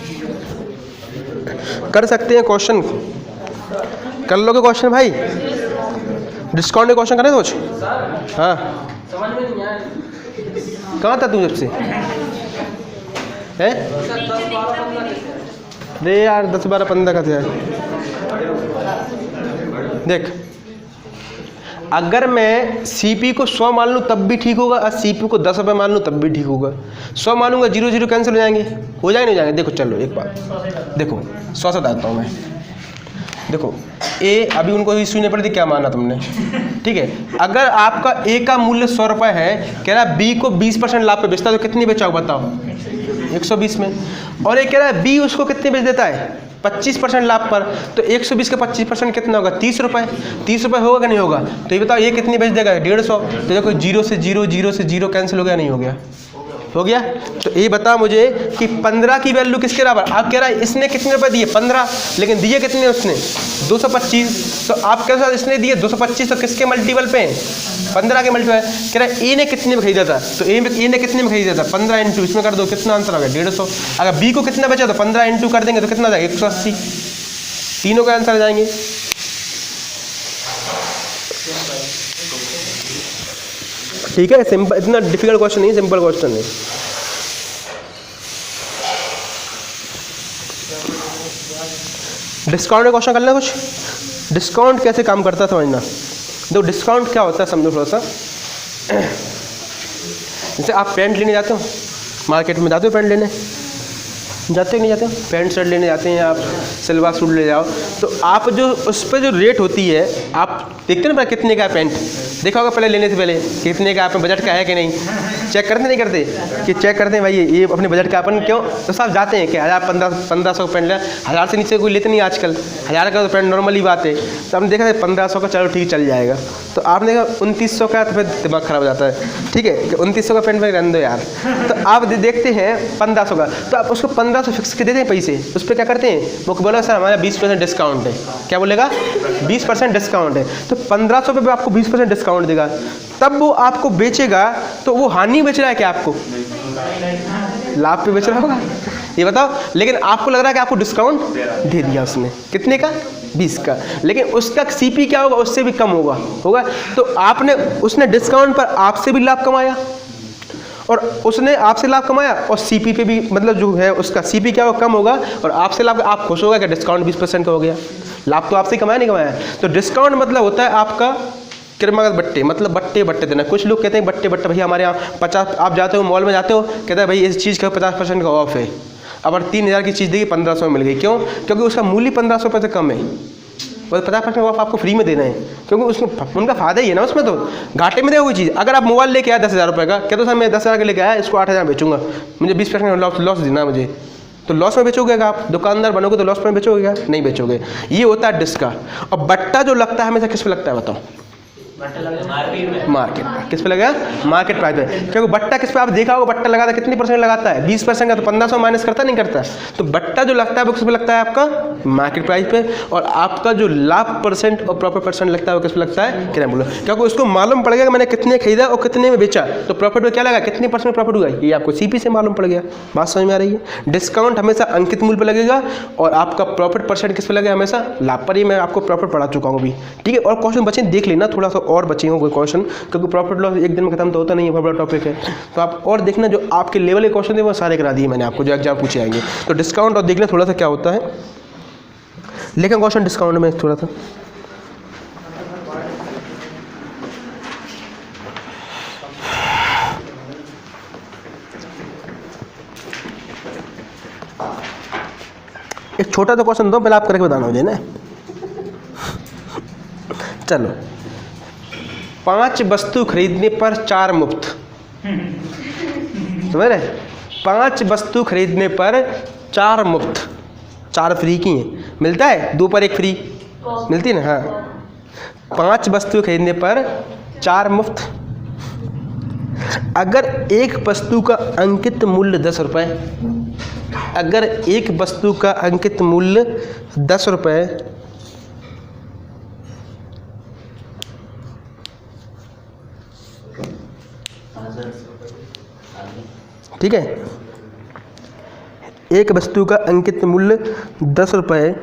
कर सकते हैं क्वेश्चन, कर लोगे क्वेश्चन भाई? डिस्काउंट के क्वेश्चन करें कुछ? हाँ, समझ में नहीं आया। कहाँ था तू जब से? है दे यार 10, 12, 15 का था। देख, अगर मैं सीपी को 100 मान लूँ तब भी ठीक होगा, और सीपी को 10 रुपये मान लूँ तब भी ठीक होगा। 100 मानूंगा 0 0 कैंसिल हो जाएंगे, हो जाएंगे नहीं हो जाएंगे? देखो चलो एक बात, देखो 100 से बताता हूँ मैं। देखो ए, अभी उनको इशू नहीं पड़ती क्या माना तुमने, ठीक है। अगर आपका ए का मूल्य 100 रुपये है, कह रहा है बी को 20% लाभ पे बेचता है, तो कितनी बेचाओ बताओ? 120 में। और ये कह रहा है बी उसको कितने बेच देता है? 25% लाभ पर, तो 120 का 25% कितना होगा? 30 रुपये। 30 रुपये होगा कि नहीं होगा? तो ये बताओ ये कितनी बेच देगा? 150। तो देखो 0 से 0, 0 से 0 कैंसिल हो गया, नहीं हो गया? हो गया। तो ये बता मुझे कि 15 की वैल्यू किसके बराबर? आप कह रहा है इसने कितने रुपए दिए? 15, लेकिन दिए कितने उसने? 225। तो आप कह रहे हो इसने दिए 225, तो किसके मल्टीपल पे? 15 के मल्टीपल। कह रहा है ए ने कितने में खरीदा था? तो ए ने कितने में खरीदा था? 15 इंटू इसमें कर दो, कितना आंसर आ गया? 150। अगर बी को कितना बचा तो 15 इंटू कर देंगे तो कितना आ जाएगा? 180। तीनों का आंसर आ जाएंगे। ठीक है, सिंपल, इतना डिफिकल्ट क्वेश्चन नहीं, सिंपल क्वेश्चन है। डिस्काउंट का क्वेश्चन कर लेना कुछ। डिस्काउंट कैसे काम करता है समझना। देखो डिस्काउंट क्या होता है समझो थोड़ा सा। जैसे आप पैंट लेने जाते हो, मार्केट में जाते हो पैंट लेने, जाते हो नहीं जाते हो? पैंट शर्ट लेने जाते हैं, आप सलवार सूट ले जाओ, तो आप जो उस पर जो रेट होती है आप देखते हैं ना कितने का पैंट, देखा होगा पहले लेने से पहले कितने का, आप बजट का है कि नहीं, चेक करते नहीं करते? कि चेक करते हैं भाई ये अपने बजट का अपन क्यों, तो सब जाते हैं कि 1000-1500 का पैंट ले, 1000 से नीचे कोई लेते नहीं आजकल, 1000 का तो पैंट नॉर्मली बात है। तो हमने देखा है 1500 का, चलो ठीक चल जाएगा। तो आपने देखा 2900 का, तो फिर दिमाग ख़राब हो जाता है। ठीक है कि 2900 का पैंट में रहने दो यार। तो आप देखते हैं 1500 का, तो आप उसको 1500 फिक्स के देते हैं पैसे, उस पर क्या करते हैं? वो बोला सर हमारा 20% डिस्काउंट है। क्या बोलेगा? 20% डिस्काउंट है। तो 1500 पे आपको 20% डिस्काउंट देगा, तब वो आपको बेचेगा, तो वो हानि बेच रहा है क्या आपको? लाभ पे बेच रहा होगा, ये बताओ। लेकिन आपको लग रहा है कि आपको डिस्काउंट दे दिया उसने, कितने का? 20 का। लेकिन उसका सीपी क्या होगा? उससे भी कम होगा। तो आपने, उसने डिस्काउंट पर आपसे भी लाभ कमाया, और उसने आपसे लाभ कमाया, और सीपी पे भी मतलब जो है उसका सीपी क्या होगा? कम होगा, और आपसे लाभ, आप खुश होगा कि डिस्काउंट 20% का हो गया। लाभ तो आपसे कमाया नहीं कमाया। तो डिस्काउंट मतलब होता है आपका क्रमागत बट्टे, मतलब बट्टे देना। कुछ लोग कहते हैं बट्टे भैया हमारे यहाँ 50, आप जाते हो मॉल में जाते हो, कहते हैं भाई इस चीज़ का 50% का ऑफ है। अब 3000 की चीज़ देखिए 1500 में मिल गई, क्यों? क्योंकि उसका मूल्य 1500 रुपये से कम है, और 50% ऑफ आपको फ्री में देना है, क्योंकि उसमें उनका फायदा ही है ना, उसमें तो घाटे में देगा कोई चीज़। अगर आप मोबाइल लेके आए 10,000 रुपये का, कहते हो सर मैं 10,000 का लेके आया, इसको 8,000 बेचूंगा, मुझे 20% लॉस देना मुझे, तो लॉस में बेचोगे आप? दुकानदार बनोगे तो लॉस में बेचोगे क्या? नहीं बेचोगे। ये होता है डिस्का। और बट्टा जो लगता है हमेशा किस पे लगता है बताओ? मार्केट। किस पे लगेगा? मार्केट प्राइस पे। क्योंकि बट्टा किस पे, आप देखा होगा बट्टा लगाता है कितनी परसेंट लगाता है? 20% का, तो 1500 माइनस करता नहीं करता? तो बट्टा जो लगता है वो किस पे लगता है आपका? मार्केट प्राइस पे। और आपका जो लाभ परसेंट और प्रॉफिट परसेंट लगता है वो किस पे लगता है? कितना बोलो, क्योंकि उसको मालूम पड़ गया कि मैंने कितने खरीदा और कितने में बेचा, तो प्रॉफिट में क्या लगा, कितने परसेंट प्रॉफिट हुआ, ये आपको सीपी से मालूम पड़ गया। बात समझ में आ रही है? डिस्काउंट हमेशा अंकित मूल्य पर लगेगा, और आपका प्रॉफिट परसेंट किस पे लगेगा? हमेशा लाभ पर ही। मैं आपको प्रॉफिट पढ़ा चुका हूँ अभी, ठीक है। और क्वेश्चन बचे देख लेना, थोड़ा सा और बचे होंगे क्वेश्चन, क्योंकि प्रॉफिट लॉस एक दिन में खत्म तो होता नहीं है, बहुत बड़ा टॉपिक है। तो आप और देखना, जो आपके लेवल के क्वेश्चन थे वो सारे करा दिए मैंने आपको, जो एग्जाम पूछे आएंगे। तो डिस्काउंट और देखना थोड़ा सा क्या होता है, लेकिन क्वेश्चन डिस्काउंट में थोड़ा सा एक छोटा तो क्वेश्चन दो, पहले आप करके बताना मुझे ना। चलो, 5 वस्तु खरीदने पर 4 मुफ्त, समझ रहे? 5 वस्तु खरीदने पर 4 मुफ्त, 4 फ्री की हैं, मिलता है 2 पर 1 फ्री मिलती है ना। हाँ, 5 वस्तु खरीदने पर 4 मुफ्त, अगर एक वस्तु का अंकित मूल्य 10 रुपये, अगर एक वस्तु का अंकित मूल्य 10 रुपये, ठीक है, एक वस्तु का अंकित मूल्य 10 रुपये,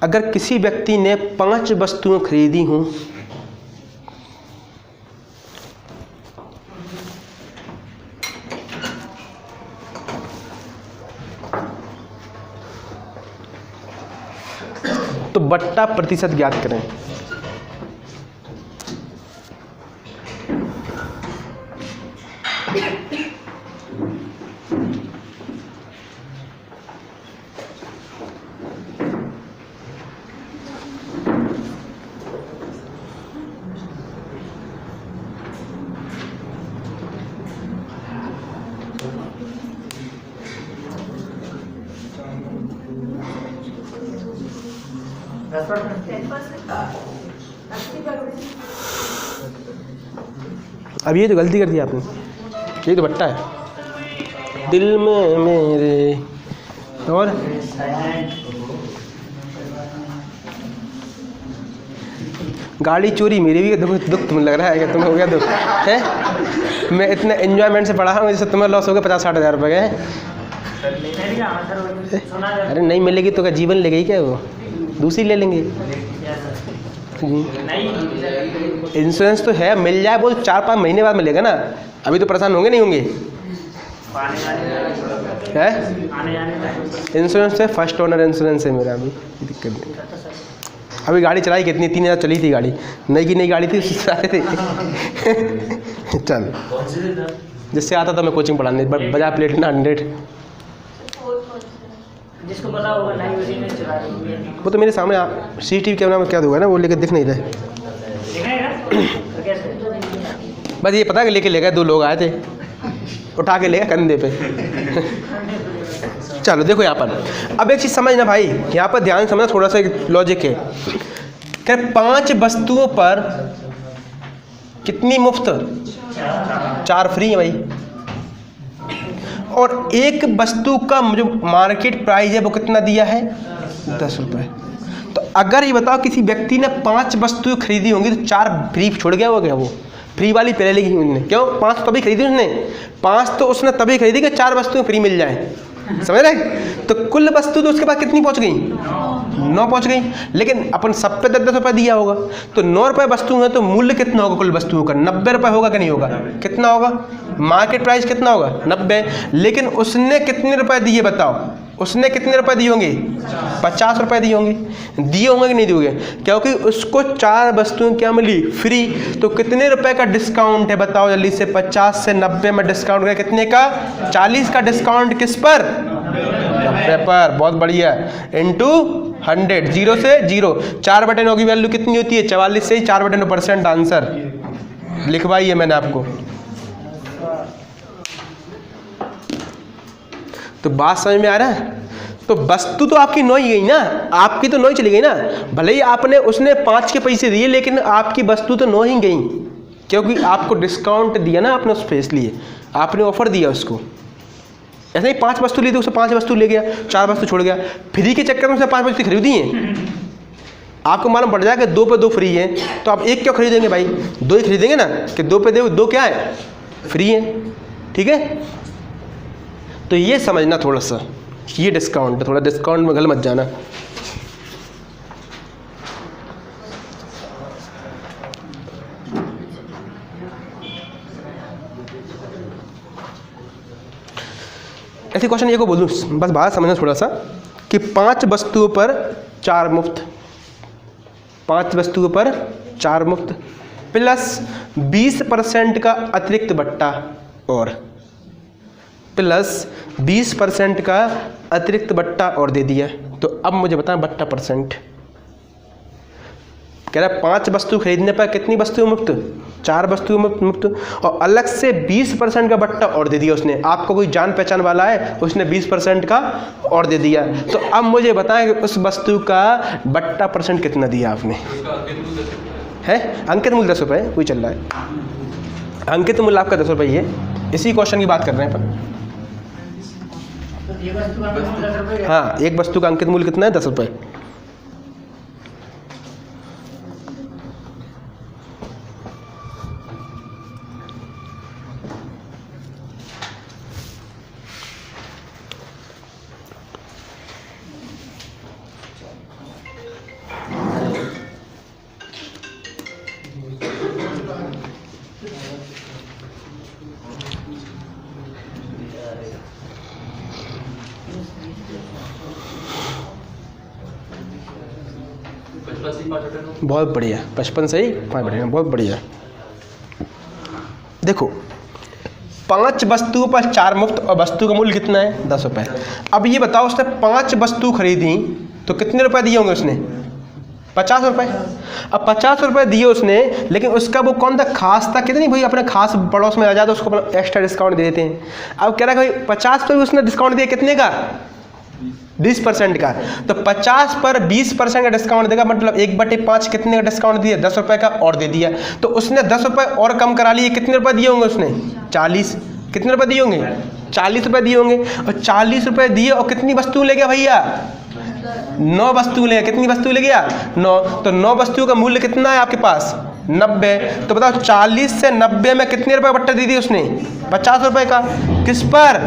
अगर किसी व्यक्ति ने 5 वस्तुएं खरीदी हों, तो बट्टा प्रतिशत ज्ञात करें। अब ये तो गलती कर दी आपने, ये तो बट्टा है। दिल में मेरे और गाड़ी चोरी मेरी भी दुख तुम्हें लग रहा है कि तुम्हें हो गया दुख है। मैं इतना एंजॉयमेंट से पढ़ा हूँ जैसे तुम्हें लॉस हो गया 50-60 हज़ार रुपये गए। अरे नहीं मिलेगी तो क्या जीवन ले गई क्या, वो दूसरी ले लेंगे। इंश्योरेंस तो है, मिल जाए वो 4-5 महीने बाद मिलेगा ना, अभी तो परेशान होंगे नहीं होंगे है। इंश्योरेंस है, फर्स्ट ओनर इंश्योरेंस है मेरा, अभी दिक्कत नहीं। अभी गाड़ी चलाई कितनी, 3 हज़ार चली थी गाड़ी, नई की नई गाड़ी थी, सारे थे चल जिससे आता था मैं कोचिंग पढ़ाने, बजाज प्लेटिना 100। जिसको पता होगा नहीं उसी ने चला रही। वो तो मेरे सामने CCTV कैमरा में क्या दूंगा ना, वो लेकर दिख नहीं रहे। बस ये पता है कि लेके ले गए, 2 लोग आए थे, उठा के ले गए कंधे पे चलो देखो यहाँ पर अब एक चीज़ समझना भाई, यहाँ पर ध्यान समझना, थोड़ा सा लॉजिक है। क्या 5 वस्तुओं पर कितनी मुफ्त, 4 फ्री है भाई, और एक वस्तु का जो मार्केट प्राइस है वो कितना दिया है, 10 रुपये। तो अगर ये बताओ किसी व्यक्ति ने 5 वस्तुएं खरीदी होंगी तो 4 फ्री छोड़ गया होगा, वो फ्री वाली पहले लेगी उसने, क्यों 5 तभी खरीदी उसने, 5 तो उसने तभी खरीदी कि 4 वस्तुएं फ्री मिल जाए, समझ रहे। तो कुल वस्तु तो उसके पास कितनी पहुंच गई, 9 पहुंच गई, लेकिन अपन सब पे 10-10 रुपये दिया होगा, तो 9 रुपये वस्तु है तो मूल्य कितना होगा कुल वस्तुओं का, 90 रुपये होगा कि नहीं होगा, कितना होगा, मार्केट प्राइस कितना होगा 90। लेकिन उसने कितने रुपए दिए बताओ, उसने कितने रुपए दिए होंगे, 50 रुपये दिए होंगे, दिए होंगे कि नहीं दिए होंगे, क्योंकि उसको 4 वस्तुएं क्या मिली, फ्री। तो कितने रुपए का डिस्काउंट है बताओ जल्दी से, 50 से 90 में डिस्काउंट है कितने का, 40 का डिस्काउंट किस पर, 90 पर, बहुत बढ़िया, इंटू 100, 0 से 0, 4/9 की वैल्यू कितनी होती है, 44 से 4/9% आंसर लिखवाई है मैंने आपको। तो बात समझ में आ रहा है। तो वस्तु तो आपकी 9 ही गई ना, आपकी तो 9 ही चली गई ना, भले ही आपने उसने 5 के पैसे दिए लेकिन आपकी वस्तु तो 9 ही गई, क्योंकि आपको डिस्काउंट दिया ना आपने उस पे, इसलिए आपने ऑफर दिया उसको। ऐसे ही 5 वस्तु ली थी, उससे 5 वस्तु ले गया, 4 वस्तु छोड़ गया, फ्री के चक्कर में उसने 5 वस्तु खरीदी हैं। आपको मालूम पड़ जाएगा 2 पे 2 फ्री है, तो आप 1 क्यों खरीदेंगे भाई, 2 ही खरीदेंगे ना, कि 2 पे 2 क्या है, फ्री है, ठीक है। तो ये समझना थोड़ा सा, ये डिस्काउंट है, थोड़ा डिस्काउंट में गल मत जाना। ऐसे क्वेश्चन ये को बोलूँ, बस बात समझना थोड़ा सा, कि 5 वस्तुओं पर 4 मुफ्त, 5 वस्तुओं पर 4 मुफ्त, प्लस 20% का अतिरिक्त बट्टा, और प्लस 20% का अतिरिक्त बट्टा और दे दिया। तो अब मुझे बताएं बट्टा परसेंट, कह रहा है 5 वस्तु खरीदने पर कितनी वस्तु मुफ्त, 4 वस्तु मुफ्त, और अलग से 20% का बट्टा और दे दिया उसने। आपको कोई जान पहचान वाला है, उसने 20% का और दे दिया। तो अब मुझे बताएं कि उस वस्तु का बट्टा परसेंट कितना दिया आपने, है अंकित मूल्य 10 रुपये कोई चल रहा है, अंकित मूल्य आपका 10 रुपये है। इसी क्वेश्चन की बात कर रहे हैं अपन। तो ये वस्तु का मूल्य 10 रुपये है। हाँ, एक वस्तु का अंकित मूल्य कितना है? 10 रुपये। बहुत बढ़िया, 55 सही, 5 बढ़िया, बहुत बढ़िया। देखो 5 वस्तुओं पर 4 मुफ्त और वस्तु का मूल्य कितना है? 10 रुपये। अब ये बताओ उसने 5 वस्तु खरीदी तो कितने रुपए दिए होंगे उसने? 50 रुपये। अब 50 रुपये दिए उसने, लेकिन उसका वो कौन था? खास था। कितनी भाई अपने खास पड़ोस में आ जाए तो उसको एक्स्ट्रा डिस्काउंट दे देते हैं। अब कह रहा है भाई 50 पे भी उसने डिस्काउंट दिया, कितने का? 20% का। तो 50 पर 20% का डिस्काउंट देगा, मतलब 1/5 कितने का डिस्काउंट दिया? 10 रुपये का और दे दिया। तो उसने 10 रुपये और कम करा लिए, कितने रुपये दिए होंगे उसने? 40। कितने रुपये दिए होंगे? 40 रुपये दिए होंगे। और 40 रुपये दिए और कितनी वस्तु ले गया भैया? 9 वस्तु ले गया। कितनी वस्तु ले गया? 9। तो 9 वस्तुओं का मूल्य कितना है आपके पास? 90। तो बताओ 40 से 90 में कितने रुपये बट्टा दी थी उसने? 50 रुपये का। किस पर?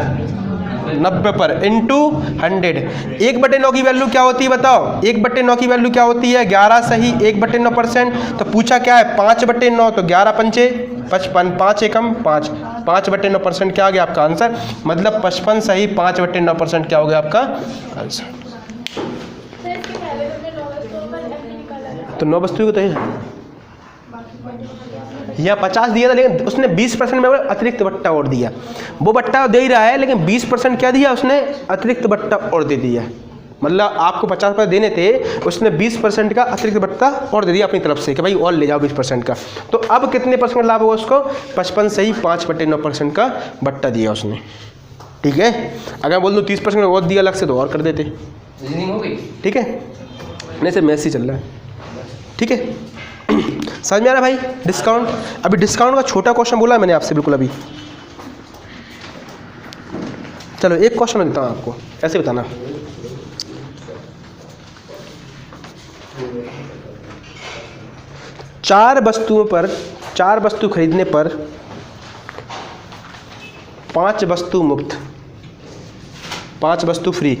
90 पर इंटू 100। 1/9 की वैल्यू क्या होती है बताओ? 1/9 की वैल्यू क्या होती है? 11 सही 1/9%। तो पूछा क्या है? 5/9। तो 11 पंचे 55, 5 एकम 5, 5/9% क्या हो गया आपका आंसर? मतलब 55 सही 5/9% क्या हो गया आपका आंसर? तो 9 वस्तुओं को तो है यहाँ 50 दिया था, लेकिन उसने 20% में अतिरिक्त बट्टा और दिया। वो बट्टा दे ही रहा है, लेकिन 20% क्या दिया उसने? अतिरिक्त बट्टा और दे दिया। मतलब आपको 50 रुपये देने थे, उसने 20% का अतिरिक्त बट्टा और दे दिया अपनी तरफ से कि भाई और ले जाओ 20% का। तो अब कितने परसेंट लाभ होगा उसको? 55 सही 5/9% का बट्टा दिया उसने। ठीक है। अगर बोल दो 30% और दिया अलग से तो और कर देते। ठीक है, नहीं सर मैसेज चल रहा है। ठीक है, समझ में आ रहा भाई? डिस्काउंट, अभी डिस्काउंट का छोटा क्वेश्चन बोला मैंने आपसे बिल्कुल अभी। चलो एक क्वेश्चन मैं देता हूँ आपको, ऐसे बताना। चार वस्तु खरीदने पर 5 वस्तु मुफ्त, 5 वस्तु फ्री।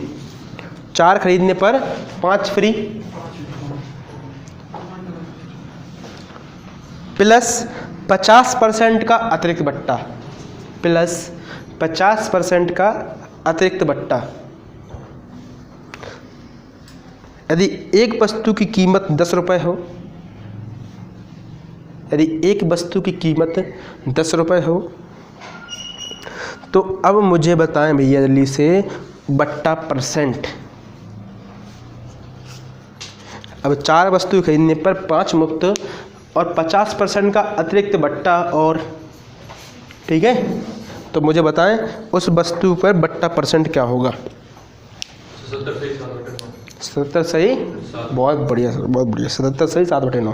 4 खरीदने पर 5 फ्री, प्लस 50% का अतिरिक्त बट्टा, प्लस 50% का अतिरिक्त बट्टा। यदि एक वस्तु की कीमत 10 रुपये हो, यदि एक वस्तु की कीमत 10 रुपये हो, तो अब मुझे बताएं भैया जल्दी से बट्टा परसेंट। अब 4 वस्तु खरीदने पर 5 मुफ्त और 50% का अतिरिक्त बट्टा और, ठीक है, तो मुझे बताएं उस वस्तु पर बट्टा परसेंट क्या होगा? 70 सही, बहुत बढ़िया सर, बहुत बढ़िया। 77 सही 7/9।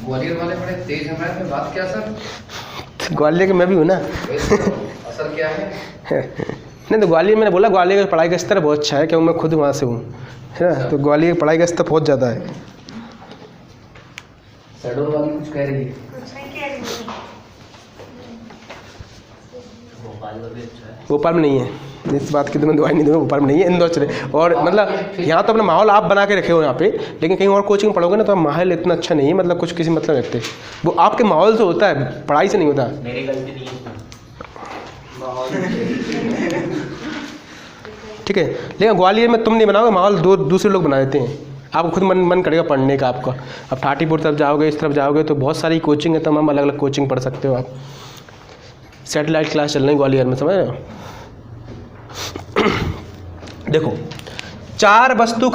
ग्वालियर वाले बड़े तेज हैं मैथ में, बात क्या सर? ग्वालियर के मैं भी हूँ ना। असर क्या है? नहीं तो ग्वालियर, मैंने बोला ग्वालियर की पढ़ाई का स्तर बहुत अच्छा है, क्योंकि मैं खुद वहाँ से हूँ, है ना। तो ग्वालियर की पढ़ाई का स्तर बहुत ज़्यादा है। शहडोल वाली कुछ कह रही है? भोपाल में नहीं है, इस बात की तो मैं दवाई नहीं दूँगा। भोपाल में नहीं है, इंदौर चले। और मतलब यहाँ तो अपना माहौल आप बना के रखे हो यहाँ पे, लेकिन कहीं और कोचिंग पढ़ोगे ना तो माहौल इतना अच्छा नहीं है, मतलब कुछ किसी मतलब रखते। वो आपके माहौल से होता है, पढ़ाई से नहीं होता। मेरी गलती नहीं है। ठीक है, लेकिन ग्वालियर में तुम नहीं बनाओगे माहौल, दूसरे लोग बना देते हैं। आपको खुद मन करेगा पढ़ने का आपका। अब ठाटीपुर तरफ जाओगे, इस तरफ जाओगे तो बहुत सारी कोचिंग है, तमाम अलग अलग कोचिंग पढ़ सकते हो आप। सैटेलाइट क्लास चल रही है ग्वालियर में, समझ रहे हो? देखो 4 वस्तु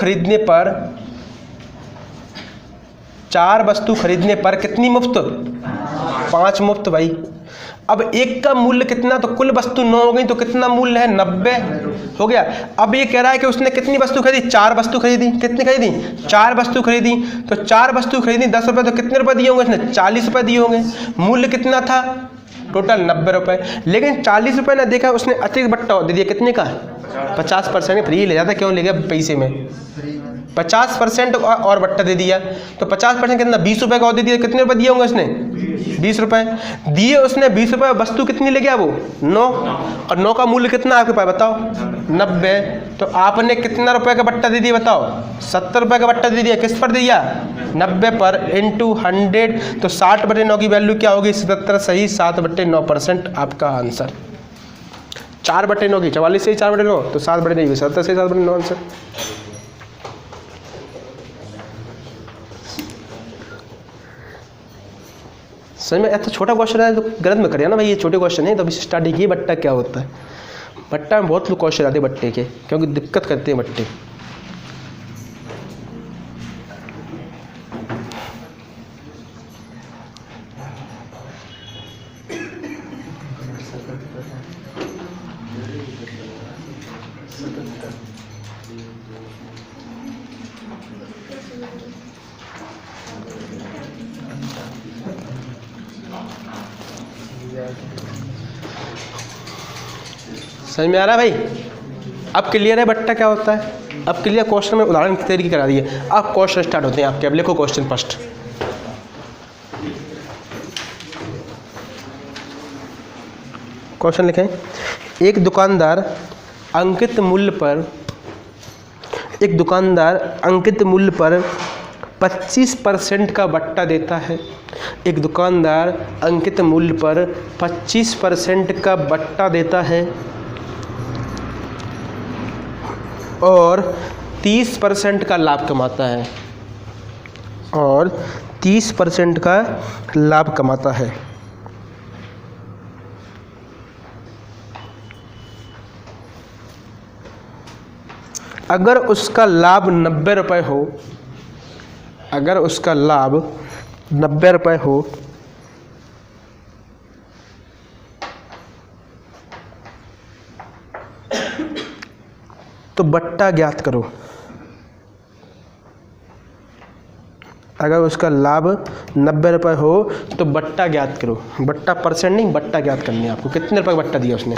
खरीदने पर कितनी मुफ्त? 5 मुफ्त भाई। अब एक का मूल्य कितना, तो कुल वस्तु 9 हो गई, तो कितना मूल्य है 90 हो गया। अब ये कह रहा है कि उसने कितनी वस्तु खरीदी, 4 वस्तु खरीदी। कितनी खरीदी, 4 वस्तु खरीदी। तो 4 वस्तु खरीदी 10 रुपये, तो कितने रुपये दिए होंगे इसने, 40 रुपये दिए होंगे। मूल्य कितना था टोटल 90 रुपये, लेकिन 40 रुपये ने देखा उसने अतिरिक्त बट्टा दे दिया, कितने का 50%। फ्री ले जाता, क्यों ले गया पैसे में, 50% और बट्टा दे दिया। तो 50% कितना 20 रुपये का और दे दिया। कितने रुपये दिए होंगे उसने, 20 रुपये दिए उसने। 20 रुपये वस्तु कितनी ले गया वो 9, और 9 का मूल्य कितना आपके पास बताओ 90। तो आपने कितना रुपये का बट्टा दे दिया बताओ, 70 रुपये का बट्टा दे दिया। किस पर दिया, 90 पर इंटू 100। तो 60/9 की वैल्यू क्या होगी 77, सही 7/9% आपका आंसर। 4/9 की 44 से 4/9, तो 7/9 की 77 से 7/9 आंसर। समझ में, ऐसा छोटा क्वेश्चन है तो गलत में करिए ना भाई, ये छोटे क्वेश्चन है। तो अभी स्टार्ट किए बट्टा क्या होता है। बट्टा में बहुत लोग क्वेश्चन आते हैं बट्टे के, क्योंकि दिक्कत करते हैं बट्टे। समझ में आ रहा है भाई, अब क्लियर है बट्टा क्या होता है। अब क्लियर, क्वेश्चन में उदाहरण की तरीके करा दिए। अब क्वेश्चन स्टार्ट होते हैं आपके। अब लिखो क्वेश्चन फर्स्ट। क्वेश्चन लिखें, एक दुकानदार अंकित मूल्य पर 25% का बट्टा देता है। एक दुकानदार अंकित मूल्य पर 25% का बट्टा देता है और 30% का लाभ कमाता है, और 30% का लाभ कमाता है। अगर उसका लाभ 90 रुपये हो, अगर उसका लाभ 90 रुपये हो, तो बट्टा ज्ञात करो। अगर उसका लाभ 90 रुपये हो तो बट्टा ज्ञात करो। बट्टा परसेंट नहीं, बट्टा ज्ञात करनी है आपको। कितने रुपये का बट्टा दिया उसने,